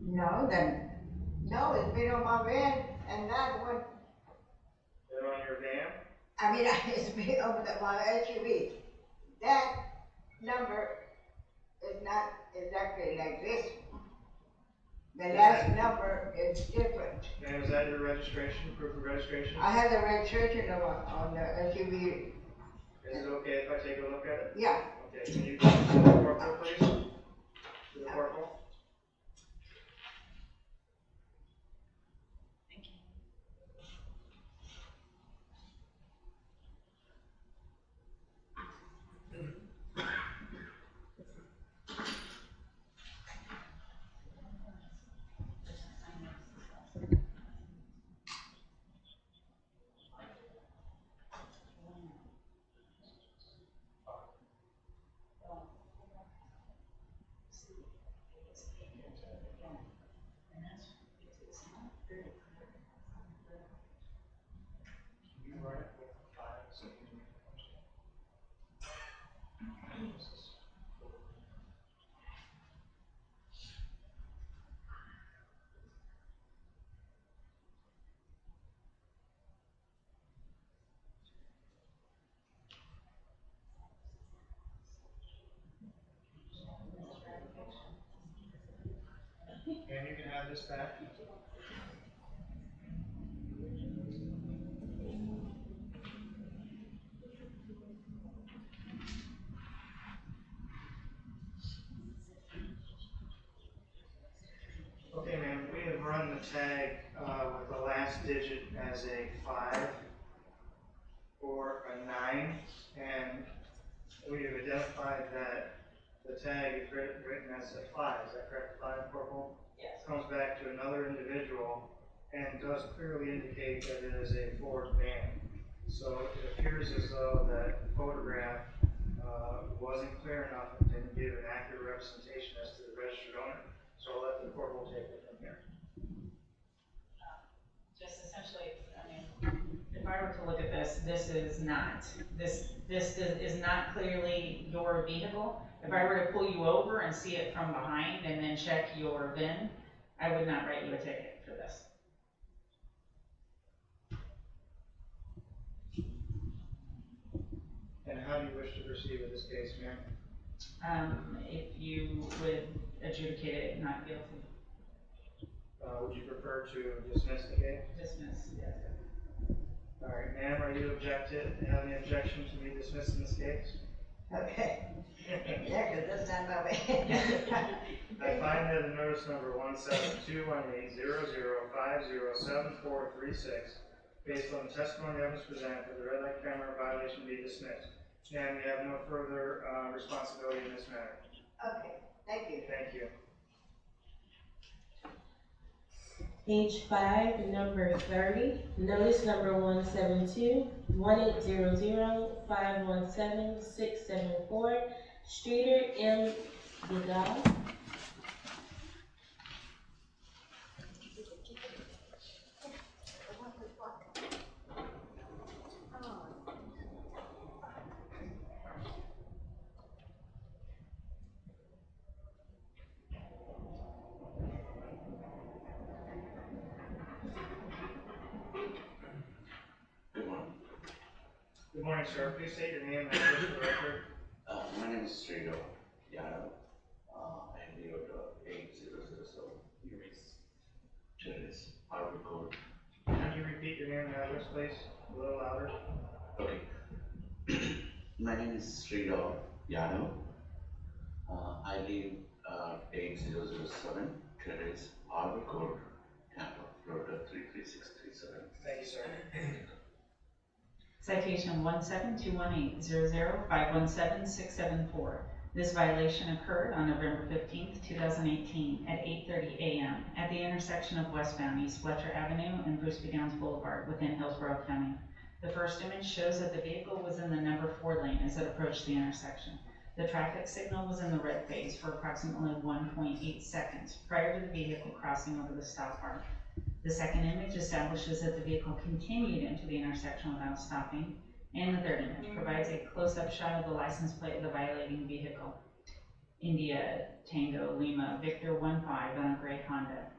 [SPEAKER 14] No, it's been on my van and that one,
[SPEAKER 3] Been on your van?
[SPEAKER 14] I mean, it's been over my SUV. That number is not exactly like this. The last number is different.
[SPEAKER 3] Ma'am, is that your registration, proof of registration?
[SPEAKER 14] I have the registration on the SUV.
[SPEAKER 3] Is it okay if I take a look at it?
[SPEAKER 14] Yeah.
[SPEAKER 3] Okay, can you give it to the corporal, please? To the corporal? And you can have this back. Okay, ma'am, we have run the tag with the last digit as a 5 or a 9, and we have identified that the tag is written as a 5. Is that correct, 5, Corporal?
[SPEAKER 6] Yes.
[SPEAKER 3] Comes back to another individual and does clearly indicate that it is a Ford van. So it appears as though that photograph wasn't clear enough and didn't give an accurate representation as to the registered owner. So I'll let the corporal take it from here.
[SPEAKER 6] Just essentially, I mean, if I were to look at this, this is not clearly your vehicle. If I were to pull you over and see it from behind and then check your VIN, I would not write you a ticket for this.
[SPEAKER 3] And how do you wish to proceed with this case, ma'am?
[SPEAKER 6] If you would adjudicate it not guilty.
[SPEAKER 3] Would you prefer to dismiss the case?
[SPEAKER 6] Dismiss, yes.
[SPEAKER 3] All right, ma'am, are you have any objection to me dismissing this case?
[SPEAKER 14] Okay. Yeah, because that's not my way.
[SPEAKER 3] I find that in notice number 1721800507436, based on the testimony evidence presented, that the red light camera violation be dismissed. And we have no further responsibility in this matter.
[SPEAKER 14] Okay, thank you.
[SPEAKER 3] Thank you.
[SPEAKER 4] Page 5, number 30, notice number 172-1800-517-674, Streeter M. Vidal.
[SPEAKER 3] Good morning, sir. Please state your name and address for the record.
[SPEAKER 15] My name is Srido Yadav. I live at 8007 Terrace, Harbor Court.
[SPEAKER 3] Can you repeat your name and address, please? A little louder.
[SPEAKER 15] Okay. My name is Srido Yadav. I live at 8007 Terrace, Harbor Court, Tampa, Florida 33637.
[SPEAKER 3] Thank you, sir.
[SPEAKER 6] Citation 1721800517674. This violation occurred on November 15th, 2018 at 8:30 a.m. at the intersection of westbound East Fletcher Avenue and Bruce B. Downs Boulevard within Hillsborough County. The first image shows that the vehicle was in the number 4 lane as it approached the intersection. The traffic signal was in the red phase for approximately 1.8 seconds prior to the vehicle crossing over the stop arm. The second image establishes that the vehicle continued into the intersection without stopping, And the third image provides a close-up shot of the license plate of the violating vehicle. India Tango Lima Victor 15 on a gray Honda.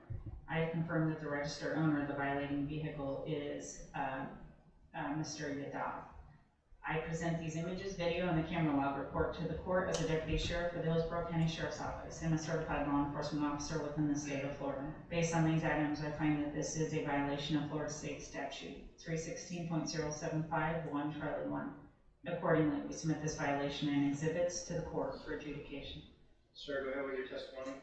[SPEAKER 6] I have confirmed that the registered owner of the violating vehicle is Mr. Yadav. I present these images, video, and the camera log report to the court as a deputy sheriff for the Hillsborough County Sheriff's Office and a certified law enforcement officer within the state of Florida. Based on these items, I find that this is a violation of Florida State Statute 316.075, 1 Charlie 1. Accordingly, we submit this violation and exhibits to the court for adjudication.
[SPEAKER 3] Sir, go ahead with your testimony.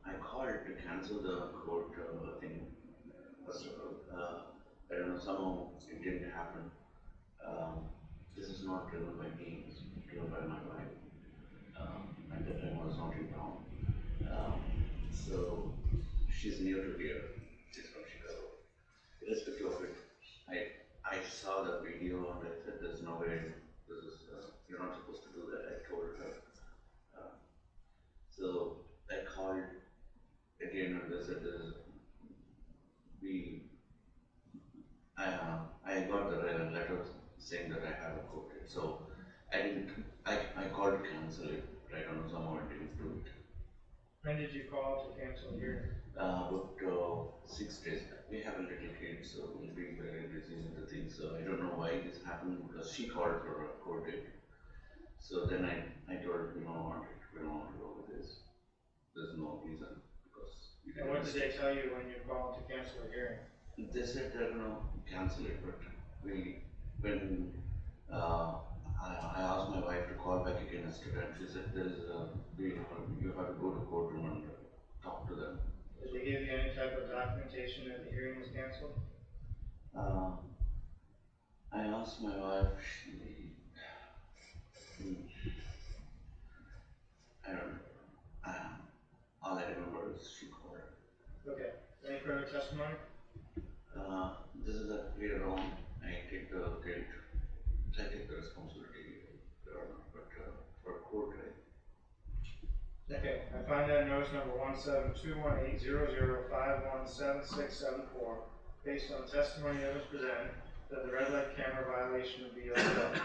[SPEAKER 15] I called to cancel the court thing. First of all, I don't know, somehow it didn't happen. This is not driven by me, it's driven by my wife. At that time I was not in town. So she's near to here, she's from Chicago. Irrespective of it, I saw the video and I said there's no way this is, you're not supposed to do that, I told her. So I called again and they said I got the letter saying that I have a court date. So I called to cancel it, but I don't know, somehow I didn't do it.
[SPEAKER 3] When did you call to cancel here?
[SPEAKER 15] About 6 days back. We have a little kid, so we'll be very busy with the thing. So I don't know why this happened because she called for a court date. So then I told her, we don't want to go with this. There's no reason because.
[SPEAKER 3] And what did they tell you when you called to cancel the hearing?
[SPEAKER 15] They said they're gonna cancel it, but when I asked my wife to call back again yesterday, and she said you have to go to courtroom and talk to them.
[SPEAKER 3] Did they give you any type of documentation that the hearing was canceled?
[SPEAKER 15] I asked my wife, I don't know. All I remember is she called.
[SPEAKER 3] Okay. Any further testimony?
[SPEAKER 15] This is a clear wrong. I take the guilt. I take the responsibility, but for court, right?
[SPEAKER 3] Okay, I find that notice number 1721800517674, based on testimony that was presented, that the red light camera violation would be overlooked.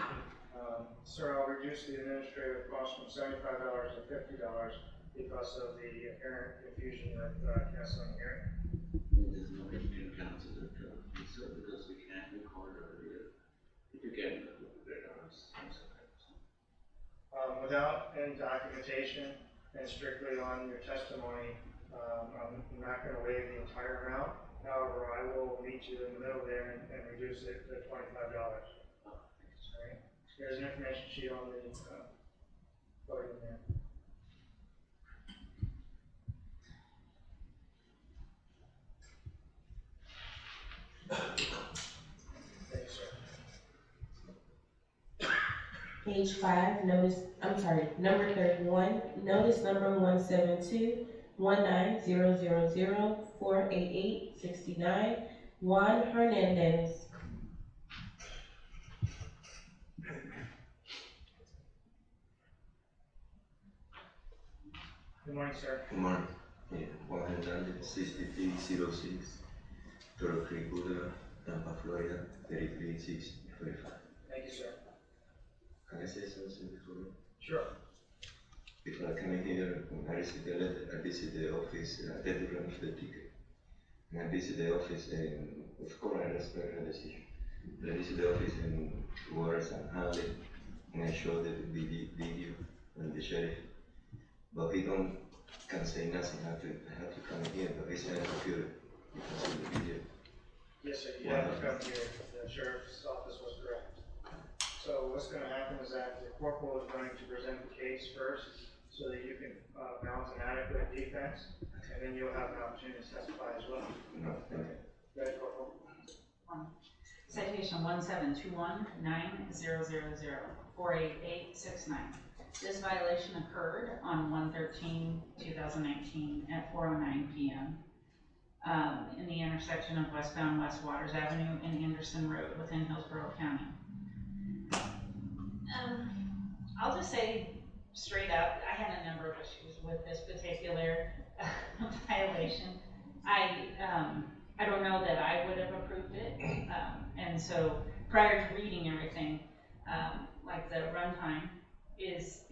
[SPEAKER 3] Sir, I'll reduce the administrative cost from $75 to $50 because of the apparent confusion with canceling the hearing.
[SPEAKER 15] There's no way you can cancel it, because we can't record earlier. If you can, that would be great.
[SPEAKER 3] Without any documentation and strictly on your testimony, I'm not going to waive the entire amount. However, I will meet you in the middle there and reduce it to $25. Right. There's an information sheet on the podium there.
[SPEAKER 4] Page 5, number 31, notice number 172-19000-48869, Juan Hernandez.
[SPEAKER 3] Good morning, sir.
[SPEAKER 15] Good morning. Juan Hernandez, 6306, Toro Creek Boulevard, Tampa, Florida, 33645.
[SPEAKER 3] Thank you, sir.
[SPEAKER 15] Can I say something before?
[SPEAKER 3] Sure.
[SPEAKER 15] If I come in here, when I receive the letter, I visit the office, I did the run for the ticket. And I visit the office, and of course I respect her decision. I visit the office in Waters and Hadley, and I show the video and the sheriff. But he can say nothing, I have to come here, but he said computer, you can see the video.
[SPEAKER 3] Yes, sir, you have to come here. The sheriff's office was correct. So what's going to happen is that the corporal is going to present the case first so that you can mount an adequate defense, and then you'll have an opportunity to testify as well.
[SPEAKER 15] No, okay.
[SPEAKER 3] Go ahead, Corporal.
[SPEAKER 6] Citation 1721900048869. This violation occurred on 1/13/2019 at 4:09 p.m. In the intersection of westbound West Waters Avenue and Anderson Road within Hillsborough County. I'll just say straight up, I had a number of issues with this particular violation. I don't know that I would have approved it. And so prior to reading everything, like the runtime is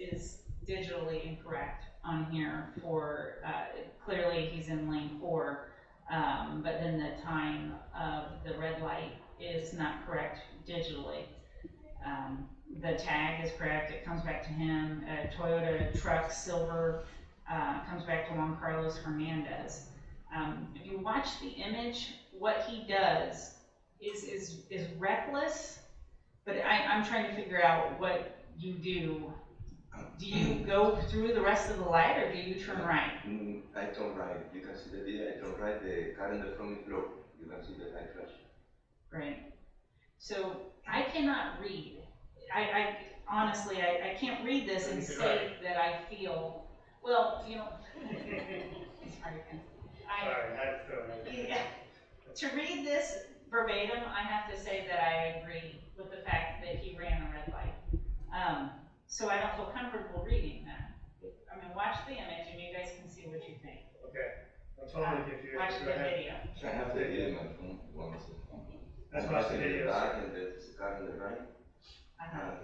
[SPEAKER 6] digitally incorrect on here for, clearly he's in lane 4, but then the time of the red light is not correct digitally. The tag is correct, it comes back to him. Toyota truck silver comes back to Juan Carlos Hernandez. If you watch the image, what he does is reckless, but I'm trying to figure out what you do. Do you go through the rest of the light, or do you turn right?
[SPEAKER 15] I turn right. You can see the video. I turn right. The car in the front is low. You can see the light flash.
[SPEAKER 6] Right. So I cannot read. I honestly, I can't read this and say that I feel, well, you know, sorry, yeah, to read this verbatim, I have to say that I agree with the fact that he ran a red light. So I don't feel comfortable reading that. I mean, watch the image and you guys can see what you think.
[SPEAKER 3] Okay. I'm totally confused.
[SPEAKER 6] Watch the video.
[SPEAKER 15] I have the video in my phone. One second.
[SPEAKER 3] Let's watch the video.
[SPEAKER 15] Back and there's a car in the right.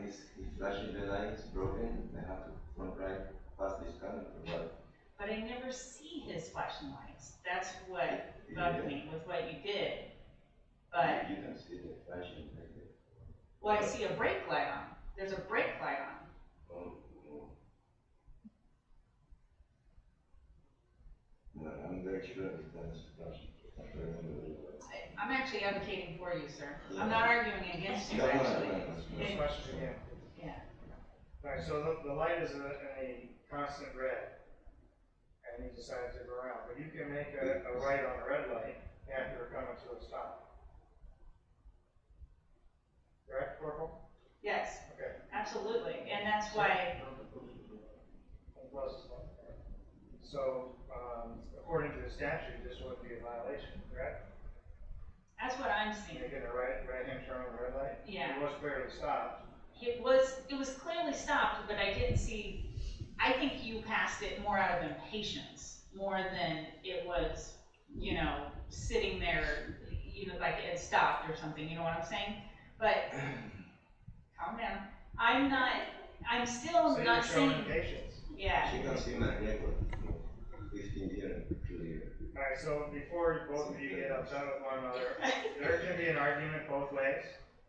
[SPEAKER 15] He's flashing the lights, broken. I have to front right past this car and to right.
[SPEAKER 6] But I never see his flashing lights. That's what bugged me with what you did. But
[SPEAKER 15] you can see the flashing right there.
[SPEAKER 6] Well, I see a brake light on. There's a brake light on.
[SPEAKER 15] No, I'm very sure that's flashing.
[SPEAKER 6] I'm actually advocating for you, sir. Yeah. I'm not arguing against you, actually.
[SPEAKER 3] Questions again?
[SPEAKER 6] Yeah.
[SPEAKER 3] All right, so the light is in a constant red, and he decides to go around. But you can make a right on a red light after coming to a stop. Correct, Corporal?
[SPEAKER 6] Yes.
[SPEAKER 3] Okay.
[SPEAKER 6] Absolutely, and that's why.
[SPEAKER 3] So, according to the statute, this wouldn't be a violation, correct?
[SPEAKER 6] That's what I'm seeing.
[SPEAKER 3] Making a right-hand turn on the red light?
[SPEAKER 6] Yeah.
[SPEAKER 3] It was clearly stopped.
[SPEAKER 6] It was clearly stopped, but I didn't see, I think you passed it more out of impatience, more than it was, you know, sitting there, you know, like it stopped or something, you know what I'm saying? But, calm down. I'm still
[SPEAKER 3] so
[SPEAKER 6] not saying.
[SPEAKER 3] Patience.
[SPEAKER 6] Yeah.
[SPEAKER 15] You can see my record, 15 years, 2 years.
[SPEAKER 3] All right, so before both of you get upset with one another, there can be an argument both ways.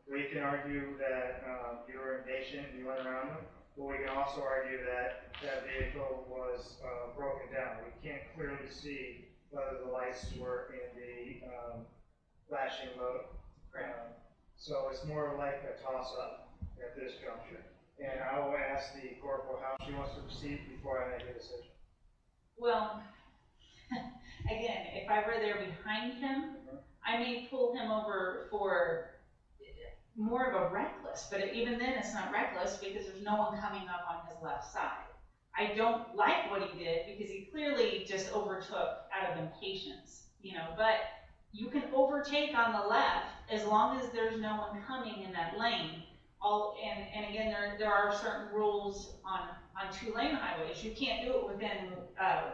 [SPEAKER 3] We can argue that you were impatient and you went around them, but we can also argue that that vehicle was broken down. We can't clearly see whether the lights were in the flashing mode. So it's more like a toss-up at this juncture. And I will ask the corporal how she wants to proceed before I make a decision.
[SPEAKER 6] Well, again, if I were there behind him, I may pull him over for more of a reckless, but even then it's not reckless because there's no one coming up on his left side. I don't like what he did because he clearly just overtook out of impatience, you know, but you can overtake on the left as long as there's no one coming in that lane. And again, there are certain rules on 2-lane highways. You can't do it within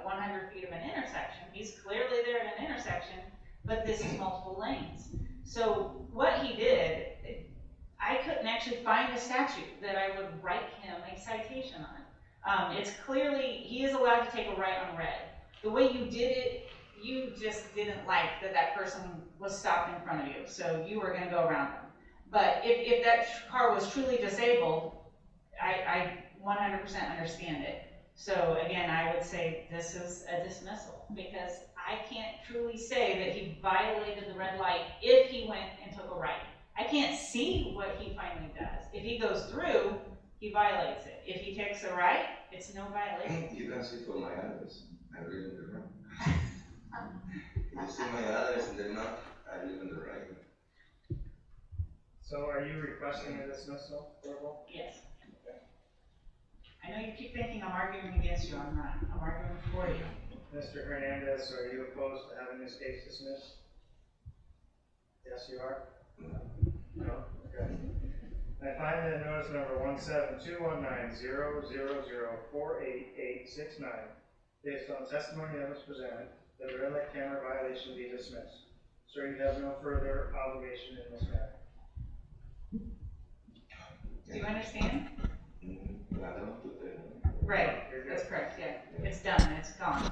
[SPEAKER 6] 100 feet of an intersection. He's clearly there at an intersection, but this is multiple lanes. So what he did, I couldn't actually find a statute that I would write him a citation on. It's clearly, he is allowed to take a right on red. The way you did it, you just didn't like that person was stopped in front of you, so you were gonna go around them. But if that car was truly disabled, I 100% understand it. So again, I would say this is a dismissal because I can't truly say that he violated the red light if he went and took a right. I can't see what he finally does. If he goes through, he violates it. If he takes a right, it's no violation.
[SPEAKER 15] You can see from my address, I live in the right. You see my address and the map, I live in the right.
[SPEAKER 3] So are you requesting a dismissal, Corporal?
[SPEAKER 6] Yes. Okay. I know you keep thinking I'm arguing against you. I'm not. I'm arguing for you.
[SPEAKER 3] Mr. Hernandez, are you opposed to having this case dismissed? Yes, you are? No? Okay. I find that notice number 1721900048869, based on testimony that was presented, that the red light camera violation be dismissed. So you have no further obligation in this matter.
[SPEAKER 6] Do you understand?
[SPEAKER 15] I don't know.
[SPEAKER 6] Right, that's correct, yeah. It's done, it's gone.